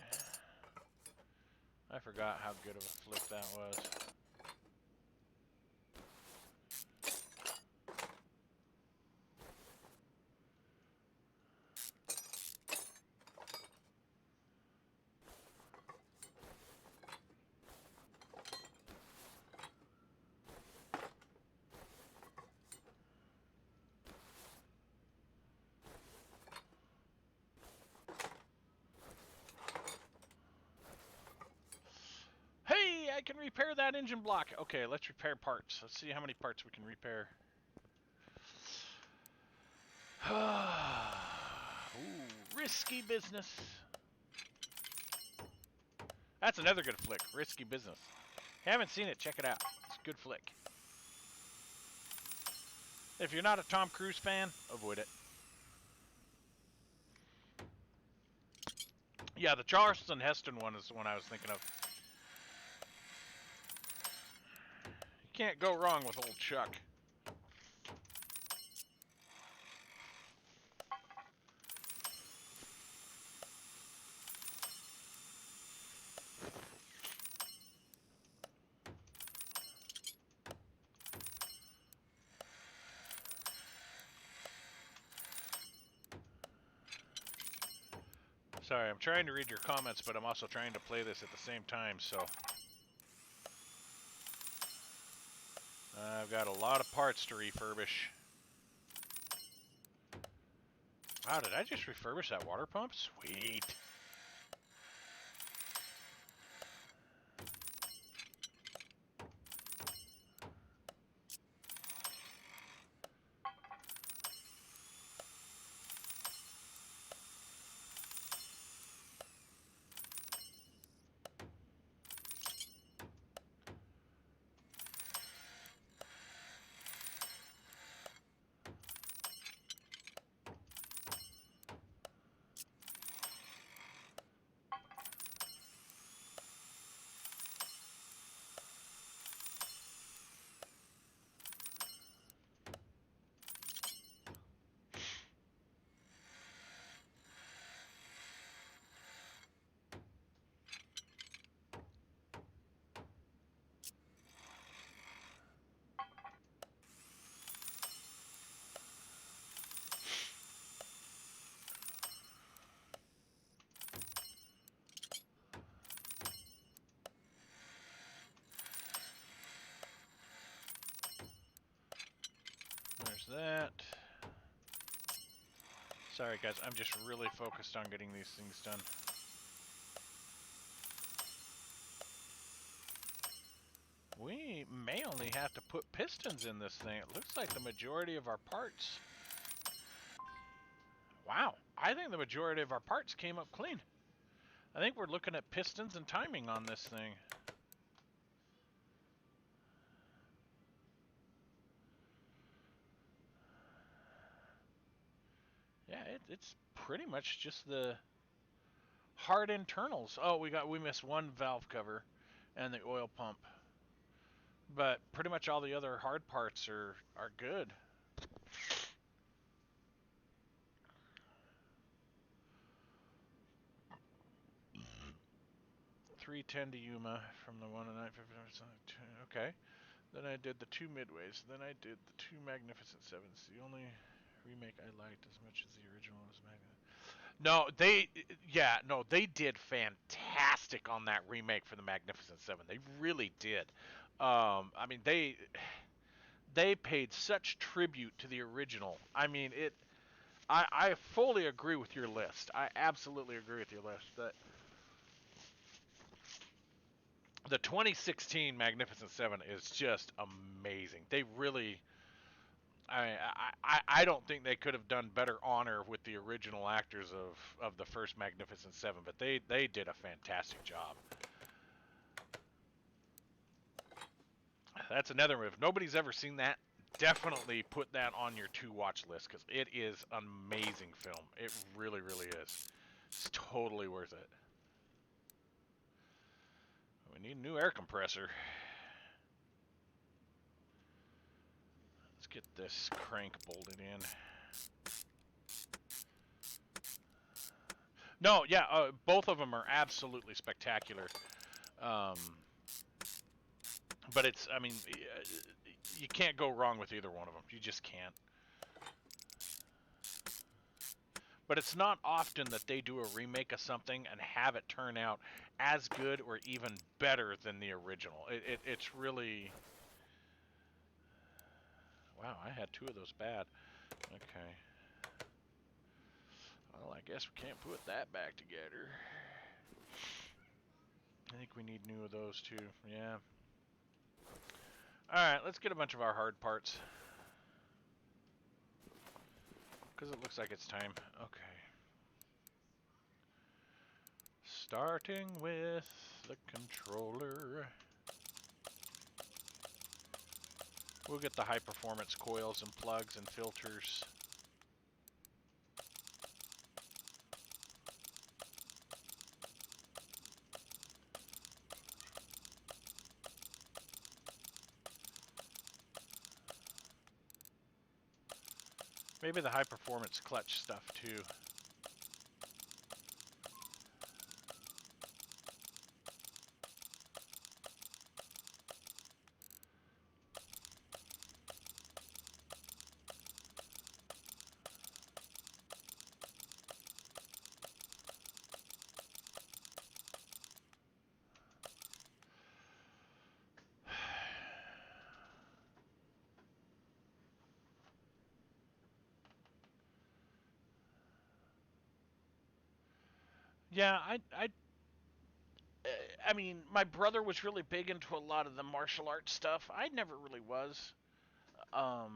I forgot how good of a flick that was. Hey, I can repair that engine block. Okay, let's repair parts. Let's see how many parts we can repair. Ooh, risky business. That's another good flick, Risky Business. If you haven't seen it, check it out. It's a good flick. If you're not a Tom Cruise fan, avoid it. Yeah, the Charleston Heston one is the one I was thinking of. You can't go wrong with old Chuck. Sorry, I'm trying to read your comments, but I'm also trying to play this at the same time, so... I've got a lot of parts to refurbish. Wow, did I just refurbish that water pump? Sweet. There's that. Sorry guys, I'm just really focused on getting these things done. We may only have to put pistons in this thing. It looks like the majority of our parts... Wow, I think the majority of our parts came up clean. I think we're looking at pistons and timing on this thing. Yeah, it's pretty much just the hard internals. Oh, we missed one valve cover and the oil pump. But pretty much all the other hard parts are good. 310 to Yuma from the 1 and 950. Okay. Then I did the 2 midways. Then I did the 2 Magnificent Sevens. The only remake I liked as much as the original was No, they did fantastic on that remake for the Magnificent Seven. They really did. I mean, they paid such tribute to the original. I mean, I fully agree with your list. I absolutely agree with your list. That the 2016 Magnificent Seven is just amazing. They really, I don't think they could have done better honor with the original actors of the first Magnificent Seven, but they did a fantastic job. That's another move. If nobody's ever seen that, definitely put that on your to-watch list because it is an amazing film. It really, really is. It's totally worth it. We need a new air compressor. Let's get this crank bolted in. No, yeah, both of them are absolutely spectacular. But it's, I mean, you can't go wrong with either one of them. You just can't. But it's not often that they do a remake of something and have it turn out as good or even better than the original. It's really... Wow, I had 2 of those bad. Okay. Well, I guess we can't put that back together. I think we need new of those too. Yeah. Alright, let's get a bunch of our hard parts. Because it looks like it's time. Okay. Starting with the controller. We'll get the high performance coils and plugs and filters. Maybe the high performance clutch stuff too. Yeah, I mean, my brother was really big into a lot of the martial arts stuff. I never really was. I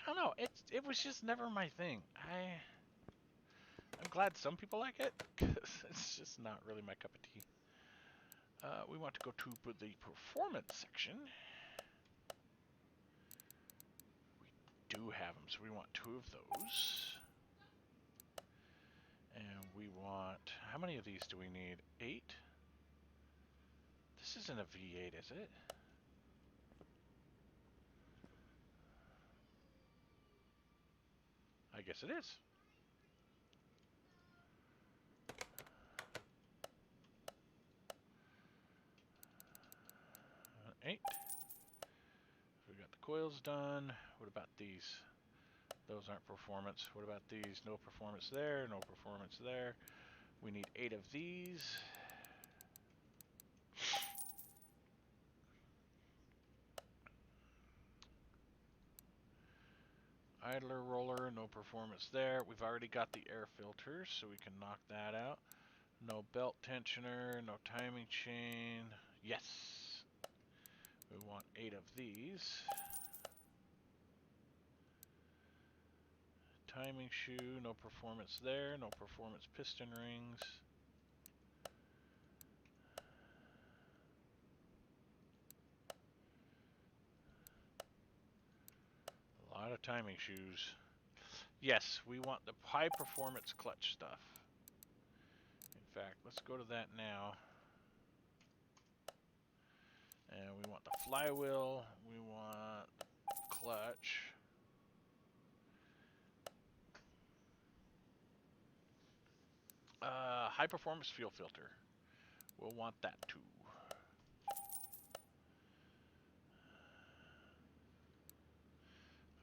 don't know. It was just never my thing. I'm glad some people like it, because it's just not really my cup of tea. We want to go to the performance section. We do have them, so we want 2 of those. And we want... How many of these do we need? 8? This isn't a V8, is it? I guess it is. 8. We got the coils done. What about these? Those aren't performance. What about these? No performance there, no performance there. We need 8 of these. Idler roller, no performance there. We've already got the air filters, so we can knock that out. No belt tensioner, no timing chain. Yes. We want 8 of these. Timing shoe, no performance there, no performance piston rings. A lot of timing shoes. Yes, we want the high performance clutch stuff. In fact, let's go to that now. And we want the flywheel, we want clutch. High performance fuel filter. We'll want that too.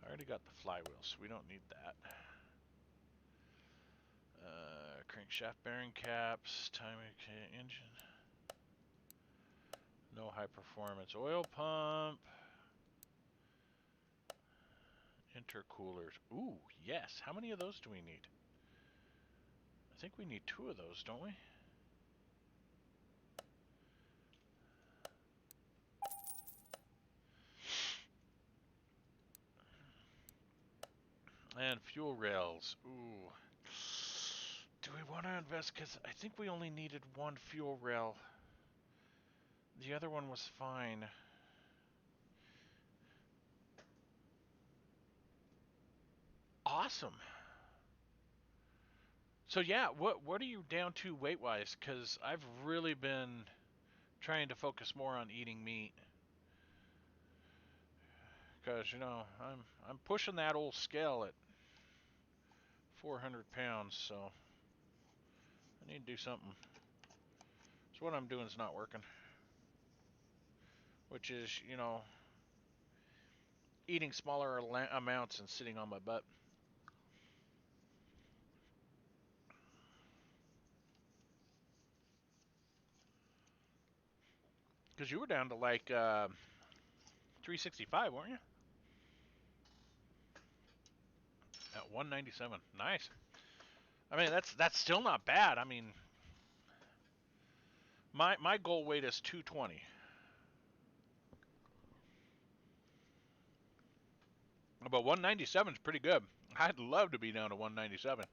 I already got the flywheel, so we don't need that. Crankshaft bearing caps, timing engine. No high performance oil pump. Intercoolers. Ooh, yes. How many of those do we need? I think we need 2 of those, don't we? And fuel rails. Ooh. Do we want to invest? Because I think we only needed 1 fuel rail. The other one was fine. Awesome. So yeah, what are you down to weight-wise? Because I've really been trying to focus more on eating meat. Because you know I'm pushing that old scale at 400 pounds, so I need to do something. So what I'm doing is not working. Which is, you know, eating smaller amounts and sitting on my butt. Because you were down to like 365, weren't you? At 197. Nice. I mean, that's still not bad. I mean, my goal weight is 220. But 197 is pretty good. I'd love to be down to 197.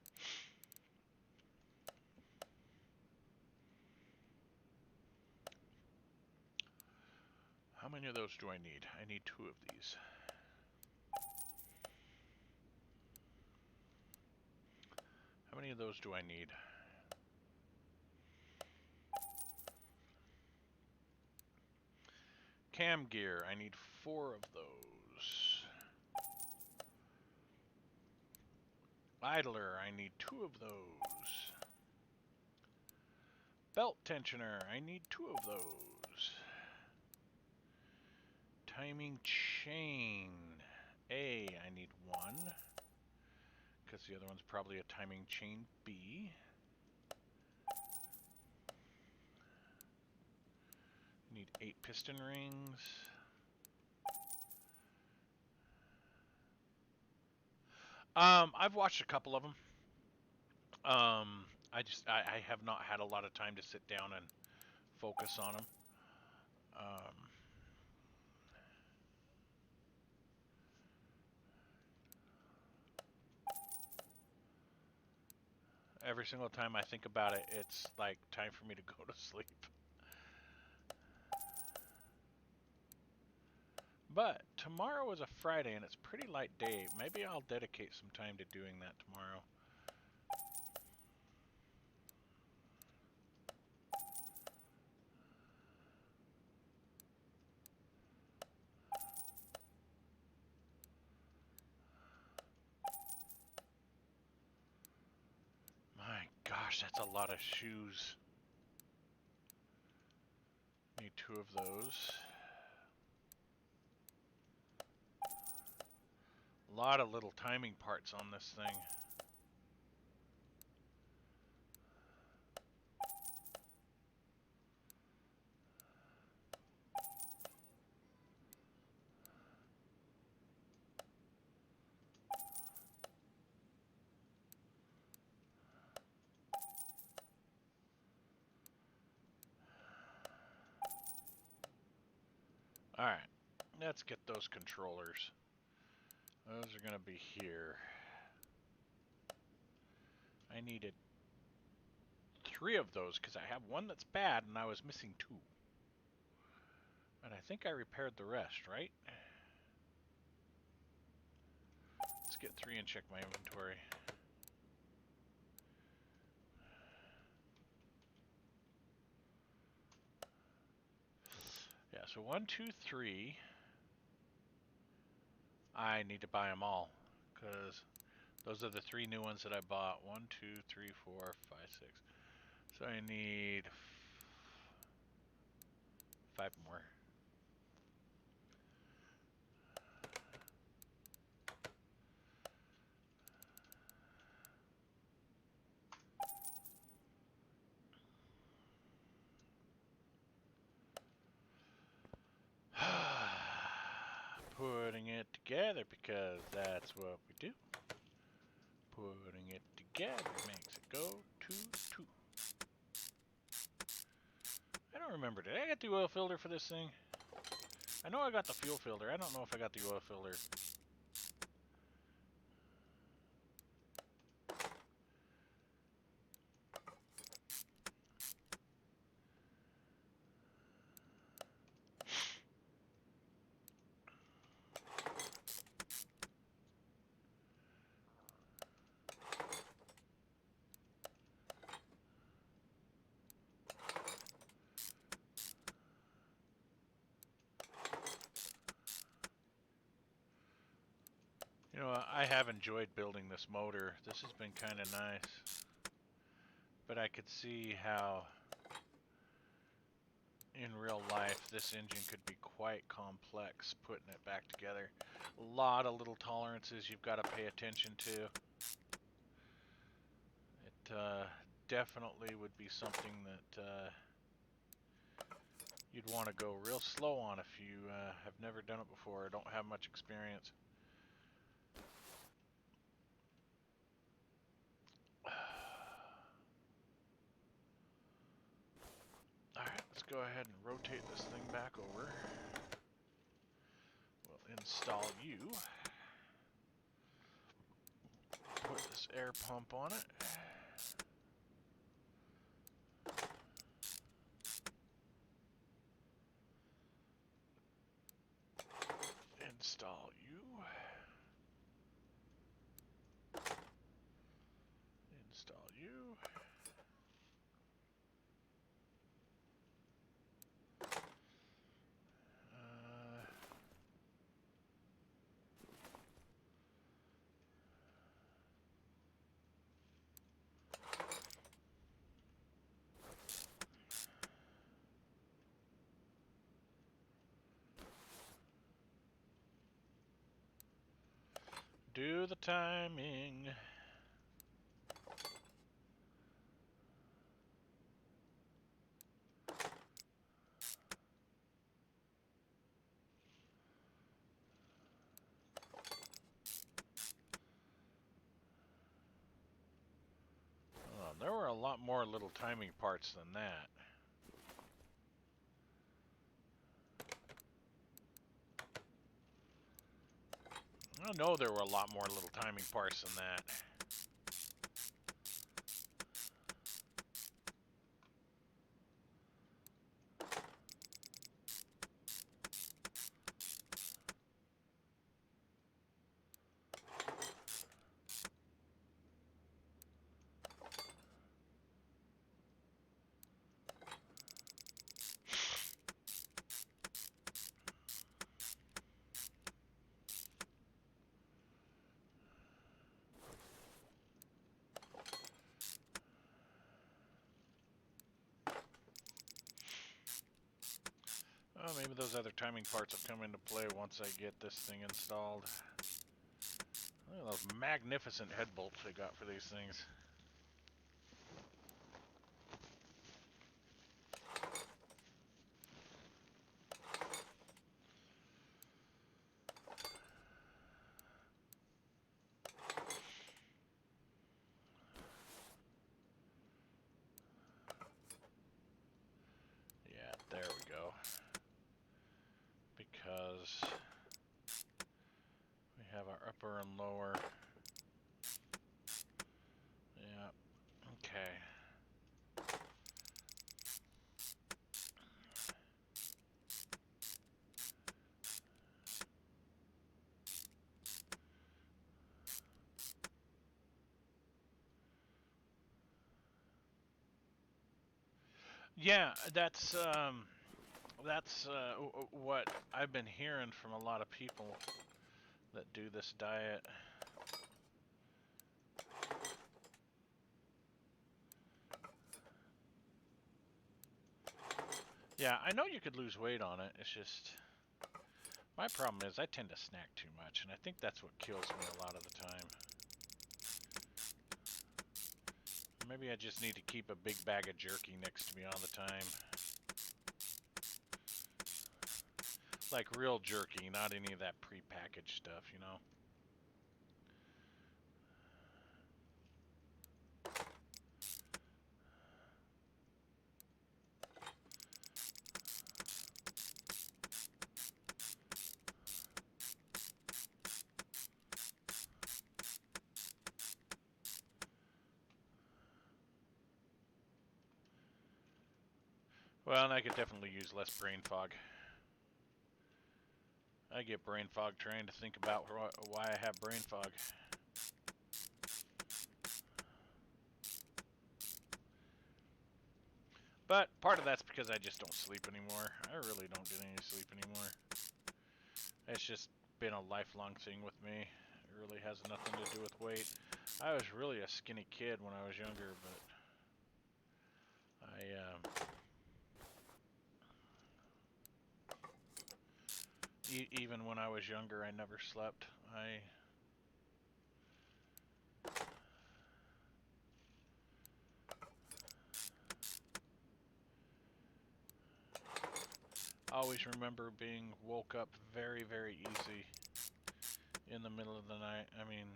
How many of those do I need? I need 2 of these. How many of those do I need? Cam gear, I need 4 of those. Idler, I need 2 of those. Belt tensioner, I need 2 of those. Timing chain, I need 1. Because the other one's probably a timing chain B. Need 8 piston rings. I've watched a couple of them. I have not had a lot of time to sit down and focus on them. Every single time I think about it, it's like time for me to go to sleep. But tomorrow is a Friday and it's a pretty light day. Maybe I'll dedicate some time to doing that tomorrow. My gosh, that's a lot of shoes. Need 2 of those. A lot of little timing parts on this thing. let's get those controllers. Those are gonna be here. I needed 3 of those because I have one that's bad and I was missing 2. And I think I repaired the rest, right? Let's get 3 and check my inventory. Yeah, so 1, 2, 3. I need to buy them all because those are the 3 new ones that I bought. 1, 2, 3, 4, 5, 6. So I need 5 more. Putting it together because that's what we do. Putting it together makes it go toot. I don't remember. Did I get the oil filter for this thing? I know I got the fuel filter. I don't know if I got the oil filter. You know, I have enjoyed building this motor. This has been kind of nice. But I could see how in real life this engine could be quite complex putting it back together. A lot of little tolerances you've got to pay attention to. It definitely would be something that you'd want to go real slow on if you have never done it before or don't have much experience. Alright, let's go ahead and rotate this thing back over. We'll install you. Put this air pump on it. Install you. Install you. Do the timing. Oh, there were a lot more little timing parts than that. I know there were a lot more little timing parts than that. Oh, maybe those other timing parts will come into play once I get this thing installed. Look at those magnificent head bolts they got for these things. Yeah, there we go. Because upper and lower. Yeah. Okay. Yeah, that's what I've been hearing from a lot of people that do this diet. Yeah, I know you could lose weight on it. It's just my problem is I tend to snack too much, and I think that's what kills me a lot of the time. Maybe I just need to keep a big bag of jerky next to me all the time. Like real jerky, not any of that prepackaged stuff, you know? Well, and I could definitely use less brain fog. I get brain fog trying to think about why I have brain fog. But part of that's because I just don't sleep anymore. I really don't get any sleep anymore. It's just been a lifelong thing with me. It really has nothing to do with weight. I was really a skinny kid when I was younger, but even when I was younger, I never slept. I always remember being woke up very, very easy in the middle of the night. I mean,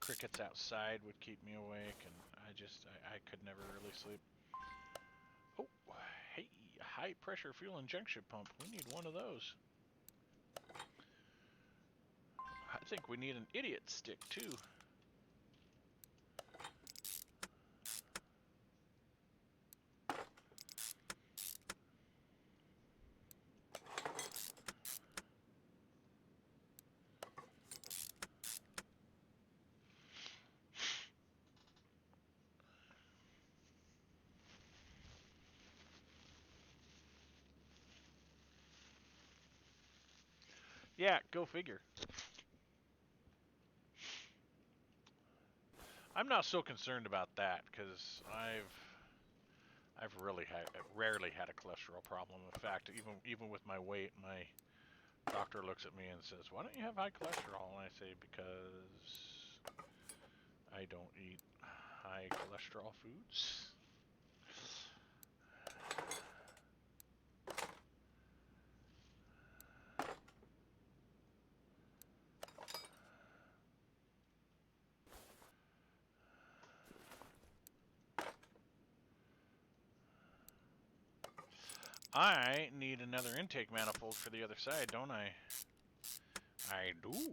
crickets outside would keep me awake, and I could never really sleep. Oh, hey, high pressure fuel injection pump. We need one of those. I think we need an idiot stick too. Yeah, go figure. I'm not so concerned about that because I've rarely had a cholesterol problem. In fact, even with my weight, my doctor looks at me and says, "Why don't you have high cholesterol?" And I say, "Because I don't eat high cholesterol foods." I need another intake manifold for the other side, don't I? I do.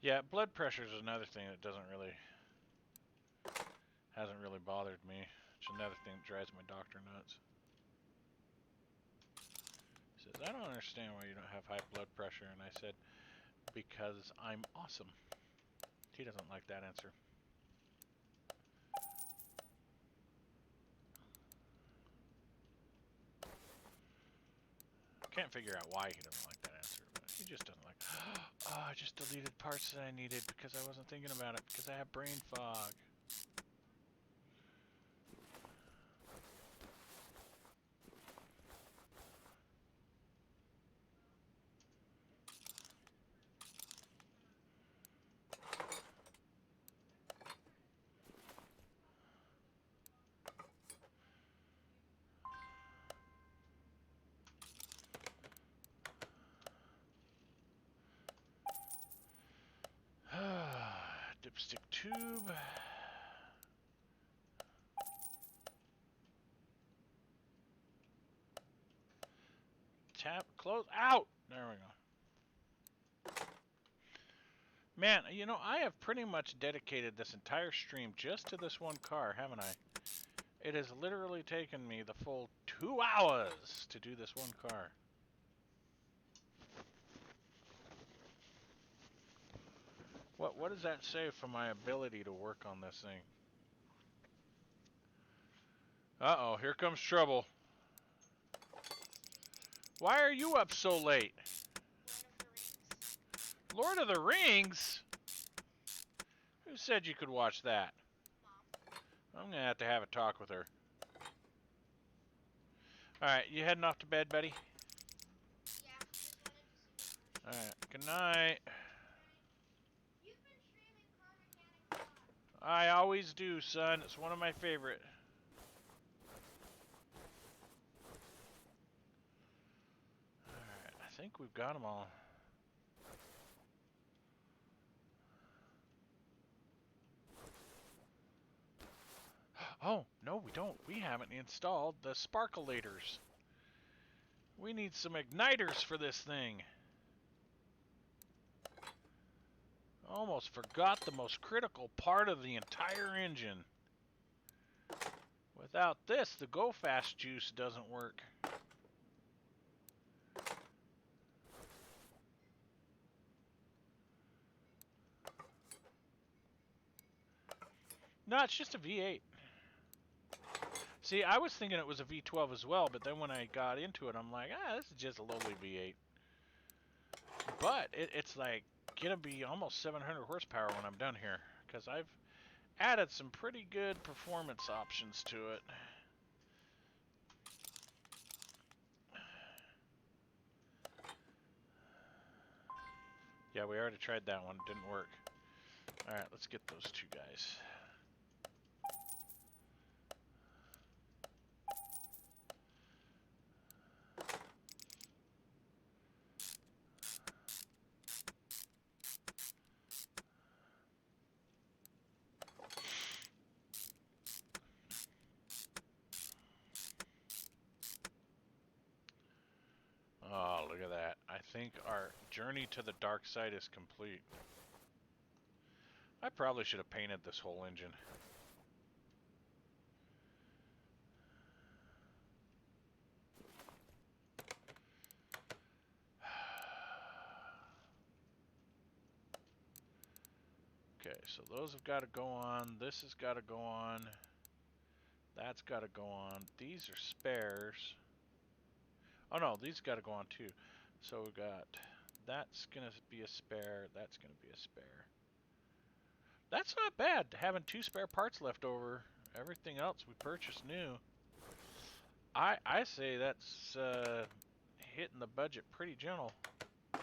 Yeah, blood pressure is another thing that hasn't really bothered me. It's another thing that drives my doctor nuts. He says, "I don't understand why you don't have high blood pressure." And I said, "Because I'm awesome." He doesn't like that answer. Can't figure out why he doesn't like that answer, but he just doesn't like, "Oh, I just deleted parts that I needed because I wasn't thinking about it because I have brain fog." Dipstick tube. Tap, close, out! There we go. Man, you know, I have pretty much dedicated this entire stream just to this one car, haven't I? It has literally taken me the full 2 hours to do this one car. What does that say for my ability to work on this thing? Uh-oh, here comes trouble. Why are you up so late? Lord of the Rings? Who said you could watch that? I'm gonna have a talk with her. Alright, you heading off to bed, buddy? Yeah. Alright, good night. I always do, son. It's one of my favorite. Alright, I think we've got them all. Oh, no, we don't. We haven't installed the sparkulators. We need some igniters for this thing. Almost forgot the most critical part of the entire engine. Without this, the Go Fast juice doesn't work. No, it's just a V8. See, I was thinking it was a V12 as well, but then when I got into it, I'm like, this is just a lowly V8. But it's like gonna be almost 700 horsepower when I'm done here, because I've added some pretty good performance options to it. Yeah, we already tried that one. It didn't work. Alright, let's get those two guys. Oh, look at that. I think our journey to the dark side is complete. I probably should have painted this whole engine. Okay, so those have got to go on. This has got to go on. That's got to go on. These are spares. Oh no, these got to go on too. So we got, that's going to be a spare. That's going to be a spare. That's not bad, having 2 spare parts left over. Everything else we purchased new. I say that's hitting the budget pretty gentle. God,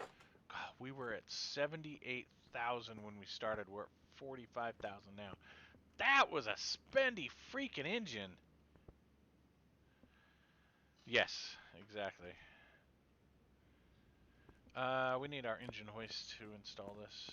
we were at 78,000 when we started. We're at 45,000 now. That was a spendy freaking engine. Yes, exactly. We need our engine hoist to install this.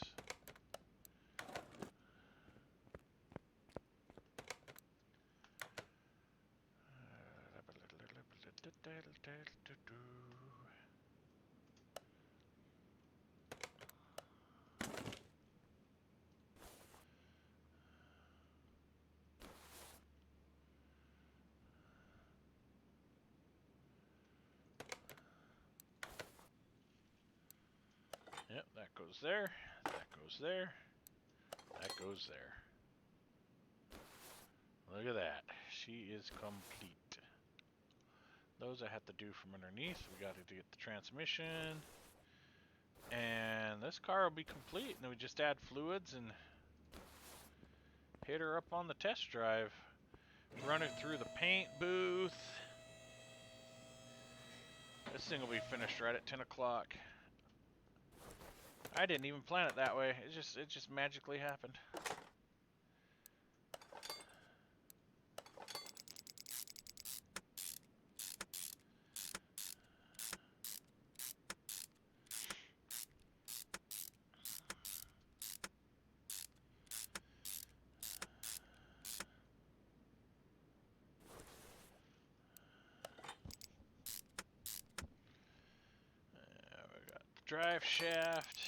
Yep, that goes there, that goes there, that goes there. Look at that. She is complete. Those I have to do from underneath. We got to get the transmission. And this car will be complete. And then we just add fluids and hit her up on the test drive. Run her through the paint booth. This thing will be finished right at 10 o'clock. I didn't even plan it that way. It just magically happened. drive shaft.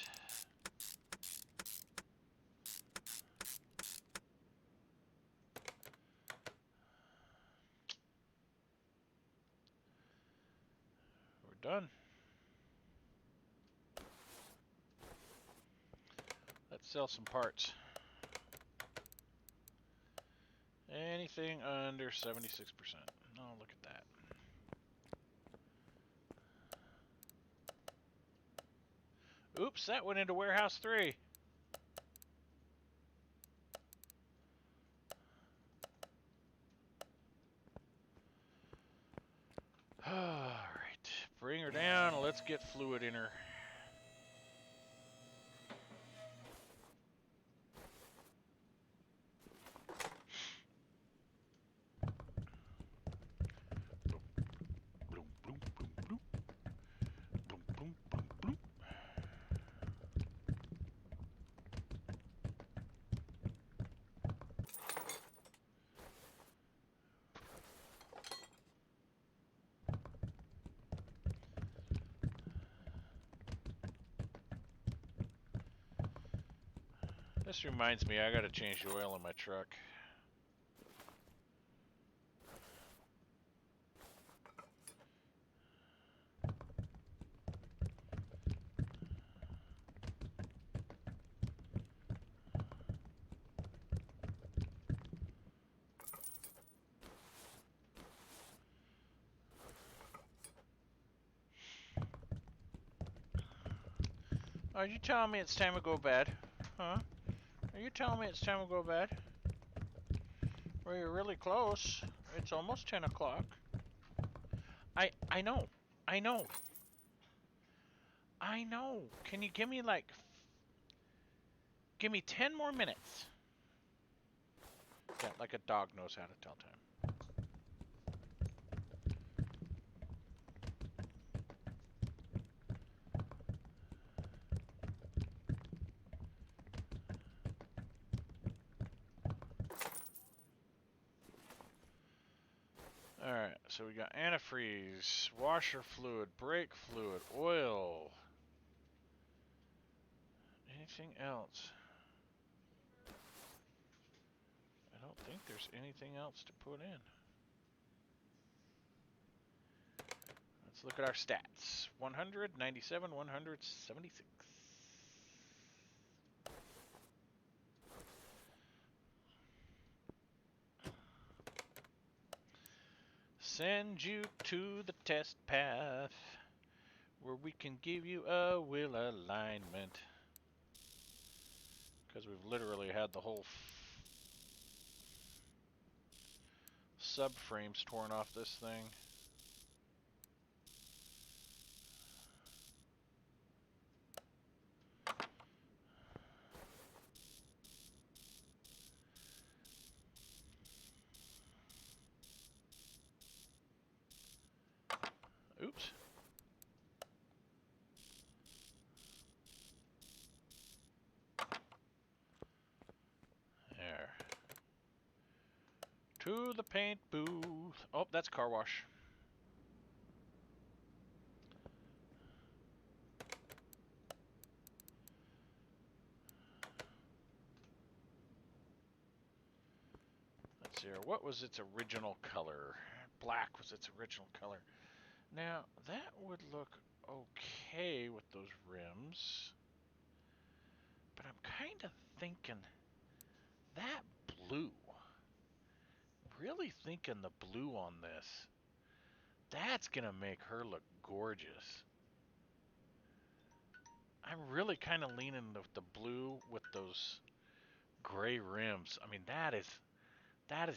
We're done. Let's sell some parts. Anything under 76%. Oh, look at that. Oops, that went into warehouse 3. Alright, bring her down. Let's get fluid in her. Bloom, bloom, bloom, bloom. Bloom, bloom, bloom, bloom. This reminds me, I gotta change the oil in my truck. Are you telling me it's time to go bed? Huh? Are you telling me it's time to go bed? Well, you're really close. It's almost 10 o'clock. I know. I know. I know. Can you give me give me 10 more minutes? Yeah, like a dog knows how to tell time. Alright, so we got antifreeze, washer fluid, brake fluid, oil. Anything else? I don't think there's anything else to put in. Let's look at our stats. 100, 97, 176. Send you to the test path where we can give you a wheel alignment. Because we've literally had the whole subframes torn off this thing. Oops. There. To the paint booth. Oh, that's car wash. Let's see here. What was its original color? Black was its original color. Now, that would look okay with those rims. But I'm kind of thinking that blue. Really thinking the blue on this. That's going to make her look gorgeous. I'm really kind of leaning with the blue with those gray rims. I mean, that is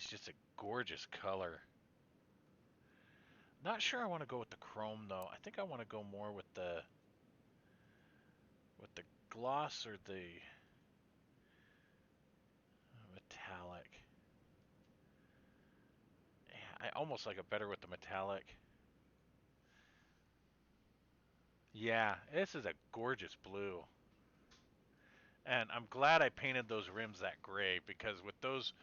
just a gorgeous color. Not sure I want to go with the chrome though. I think I want to go more with the gloss or the metallic. Yeah, I almost like it better with the metallic. Yeah, this is a gorgeous blue. And I'm glad I painted those rims that gray because with those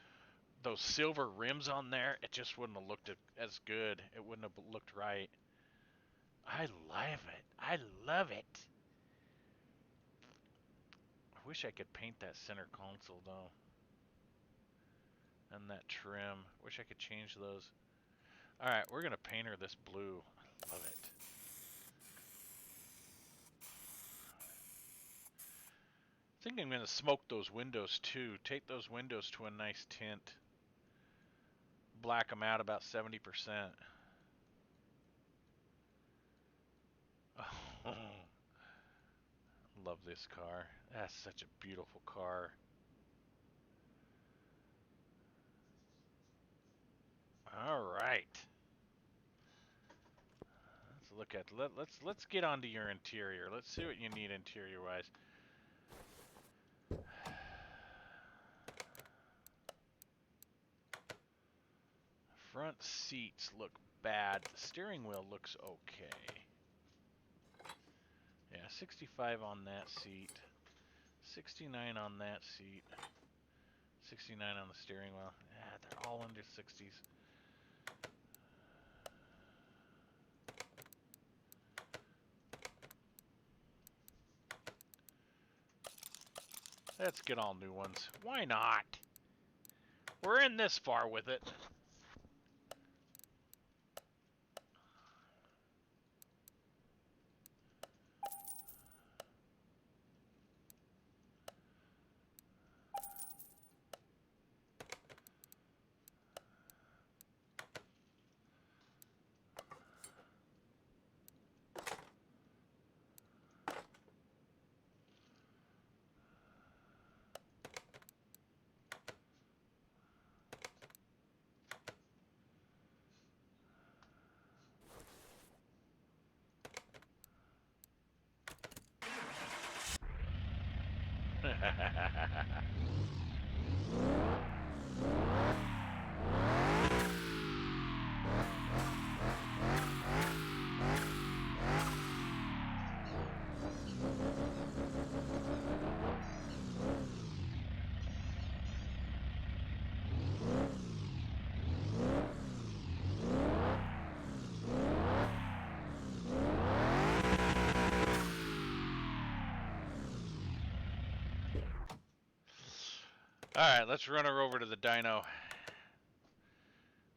silver rims on there, it just wouldn't have looked as good. It wouldn't have looked right. I love it. I love it. wish I could paint that center console though. And that trim. Wish I could change those. Alright, we're gonna paint her this blue. I love it. I think I'm gonna smoke those windows too. Take those windows to a nice tint. Black them out about 70%. Oh, love this car. That's such a beautiful car. All right. Let's look at let's get onto your interior. Let's see what you need interior wise. Front seats look bad. The steering wheel looks okay. Yeah, 65 on that seat. 69 on that seat. 69 on the steering wheel. Yeah, they're all under 60s. Let's get all new ones. Why not? We're in this far with it. Alright, let's run her over to the dyno.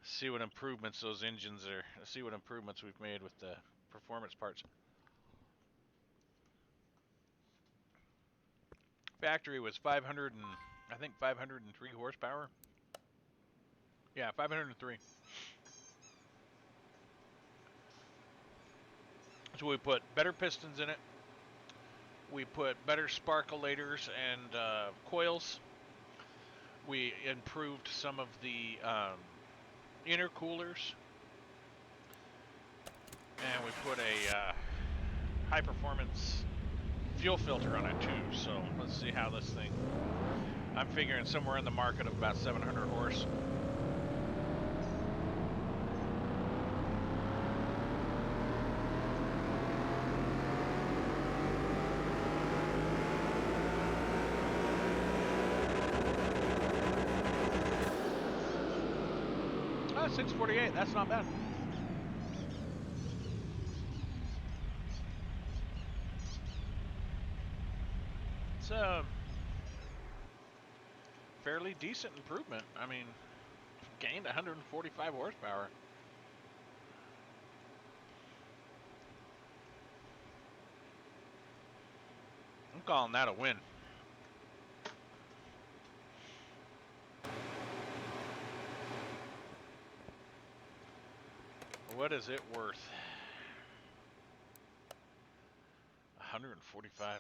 See what improvements those engines are. See what improvements we've made with the performance parts. Factory was 500 and I think 503 horsepower. Yeah, 503. So we put better pistons in it. We put better sparkulators and coils. We improved some of the intercoolers. And we put a high performance fuel filter on it too. So let's see how this thing. I'm figuring somewhere in the market of about 700 horse. Oh, 648, that's not bad. It's a fairly decent improvement. I mean, gained 145 horsepower. I'm calling that a win. What is it worth? 145,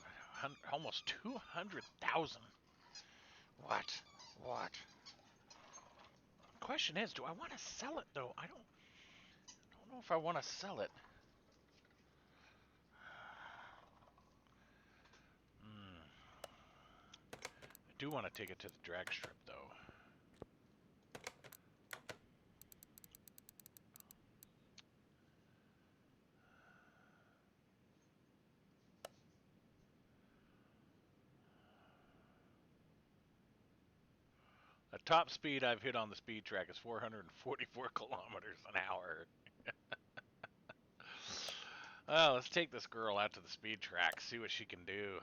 almost 200,000. What? What? Question is, do I want to sell it though? I don't know if I want to sell it. I do want to take it to the drag strip though. The top speed I've hit on the speed track is 444 kilometers an hour. Well, let's take this girl out to the speed track, see what she can do.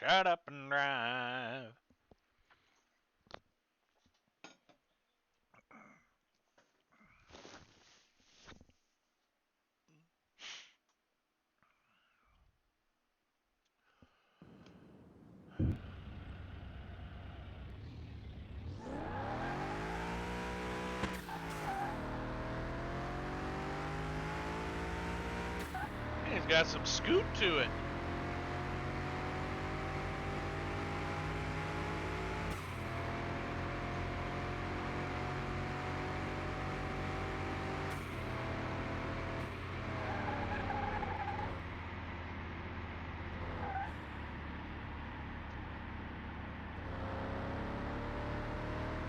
Shut up and drive. He's got some scoot to it.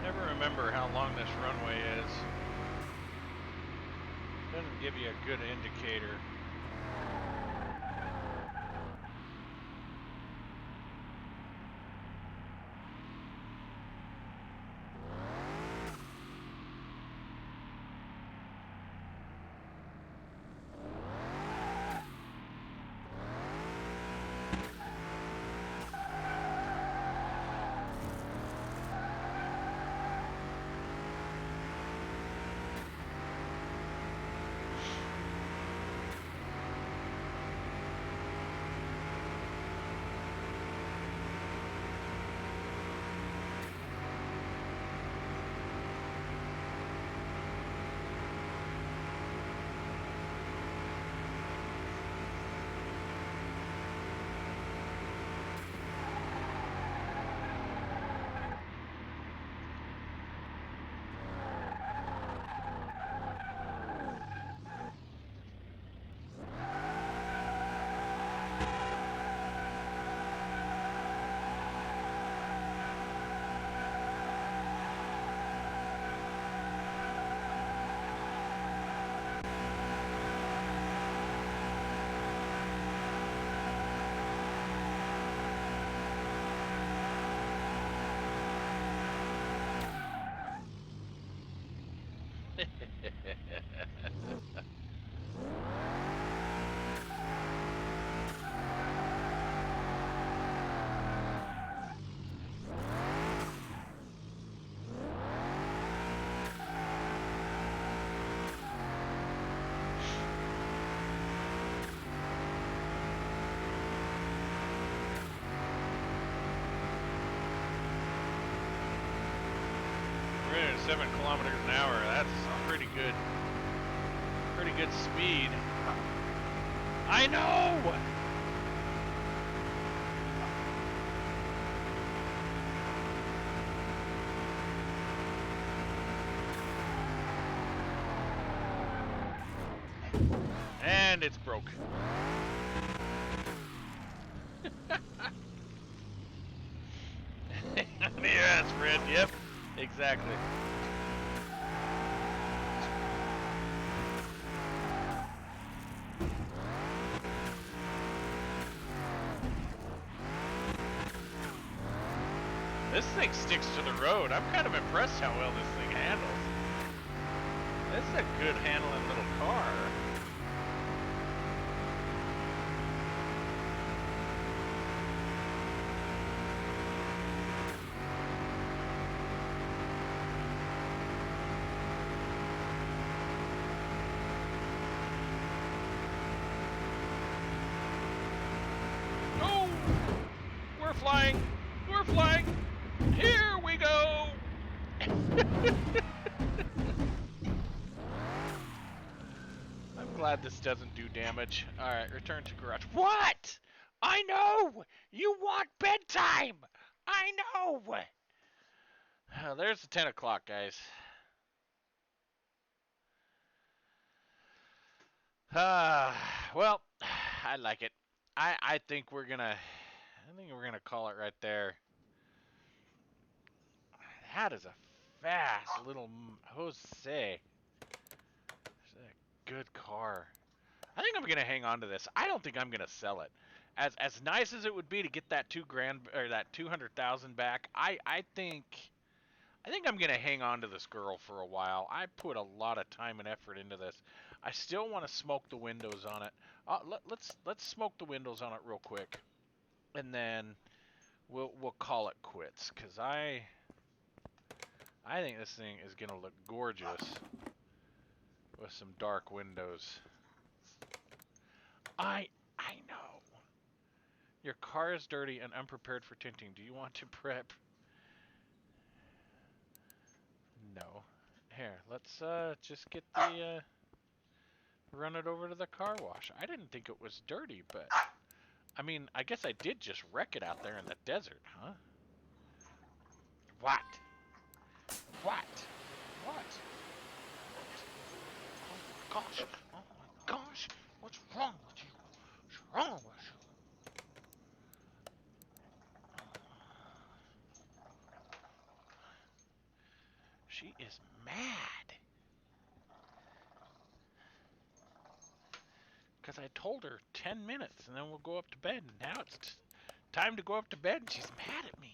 Never remember how long this runway is. Doesn't give you a good indicator. We're at 7 kilometers an hour. That's pretty good speed. I know! And it's broke. Yeah, it's red. Yep, exactly. This thing sticks to the road. I'm kind of impressed how well this thing handles. This is a good handling little car. Oh! We're flying! We're flying! Here we go! I'm glad this doesn't do damage. Alright, return to garage. What? I know! You want bedtime! I know! There's the 10 o'clock, guys. Well, I like it. I think we're gonna call it right there. That is a fast little Jose. It's a good car. I think I'm gonna hang on to this. I don't think I'm gonna sell it. As nice as it would be to get that $2,000 or that 200,000 back, I think I'm gonna hang on to this girl for a while. I put a lot of time and effort into this. I still want to smoke the windows on it. Let's smoke the windows on it real quick, and then we'll call it quits, cause I think this thing is gonna look gorgeous with some dark windows. I know. Your car is dirty and unprepared for tinting. Do you want to prep? No. Here, let's just get the run it over to the car wash. I didn't think it was dirty, but I mean, I guess I did just wreck it out there in the desert, huh? What? What? What? Oh my gosh. Oh my gosh. What's wrong with you? What's wrong with you? She is mad. Because I told her 10 minutes and then we'll go up to bed. And now it's time to go up to bed and she's mad at me.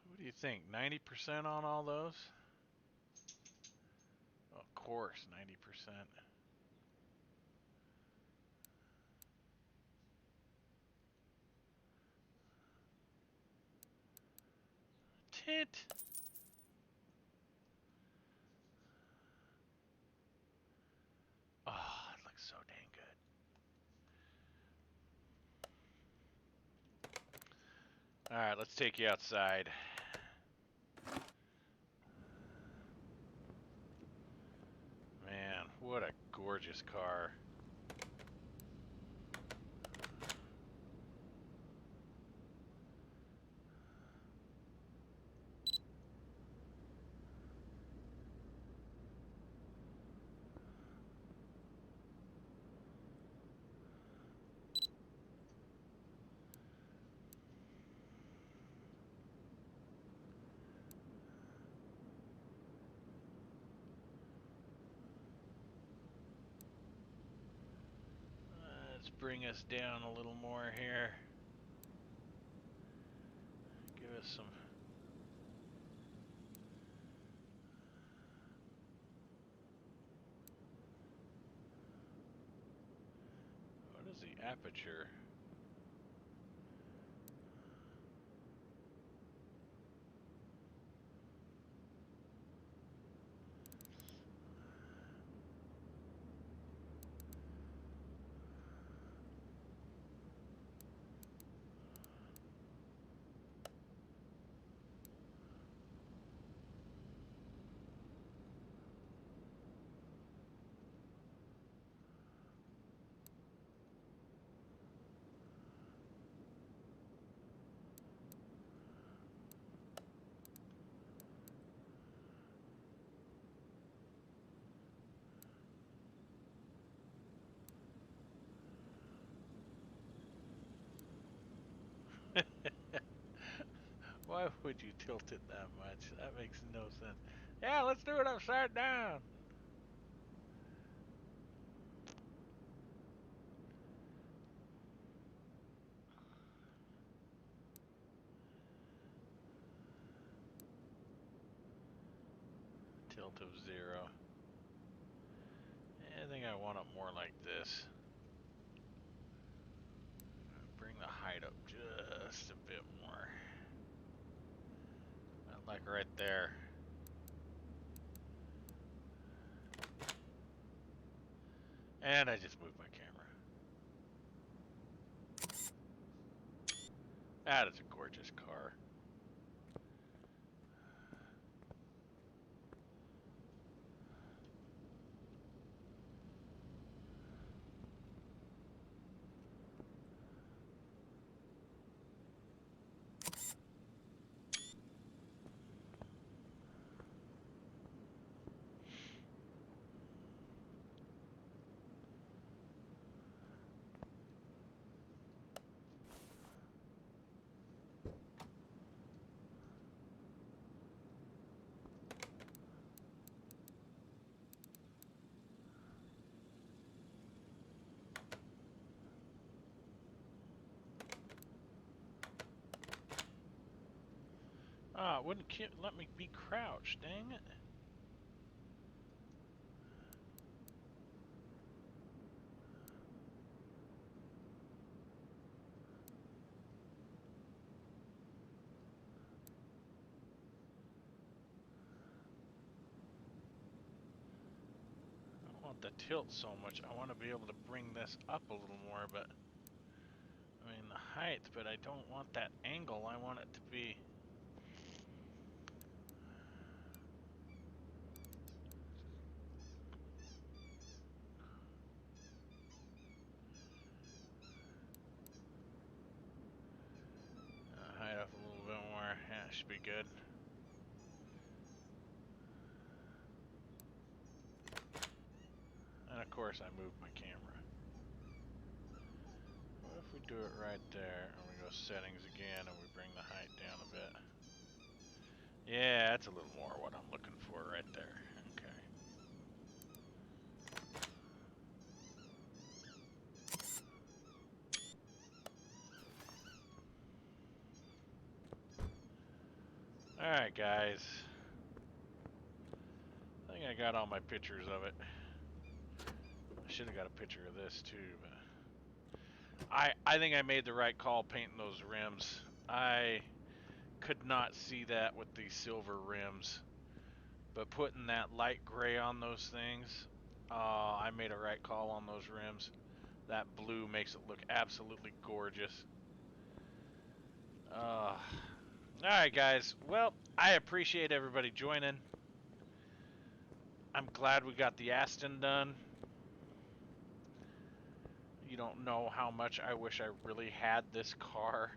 What do you think? 90% on all those? Of course, 90%. Tint. Oh, it looks so dang good. Alright, let's take you outside. Man, what a gorgeous car. Let's bring us down a little more here. Give us some... What is the aperture? Why would you tilt it that much? That makes no sense. Yeah, let's do it upside down. Tilt of 0. I think I want it more like this. Bring the height up just a bit more. Like right there. And I just moved my camera. That is a gorgeous car. Ah, it wouldn't let me be crouched, dang it. I don't want the tilt so much. I want to be able to bring this up a little more, but I mean the height, but I don't want that angle. I want it to be. Height up a little bit more. Yeah, should be good. And of course I moved my camera. What if we do it right there and we go settings again and we bring the height down a bit? Yeah, that's a little more what I'm looking for right there. Okay. Alright guys. I think I got all my pictures of it. I should have got a picture of this too, but I think I made the right call painting those rims. I could not see that with these silver rims, but putting that light gray on those things, I made a right call on those rims. That blue makes it look absolutely gorgeous. Alright guys, well, I appreciate everybody joining. I'm glad we got the Aston done. You don't know how much I wish I really had this car.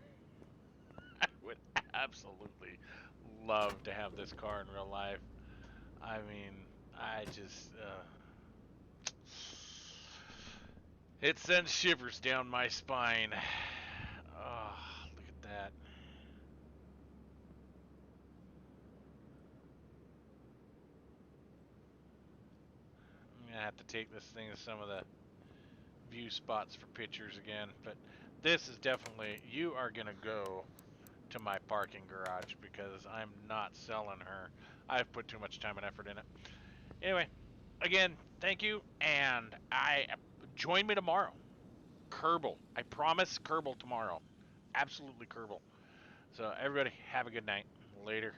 I would absolutely love to have this car in real life. I mean, I just, it sends shivers down my spine. Oh, look at that. I'm gonna have to take this thing to some of the view spots for pictures again, but this is definitely, you are gonna go to my parking garage because I'm not selling her. I've put too much time and effort in it. Anyway, again, thank you, and join me tomorrow. Kerbal. I promise Kerbal tomorrow. Absolutely Kerbal. So everybody have a good night. Later.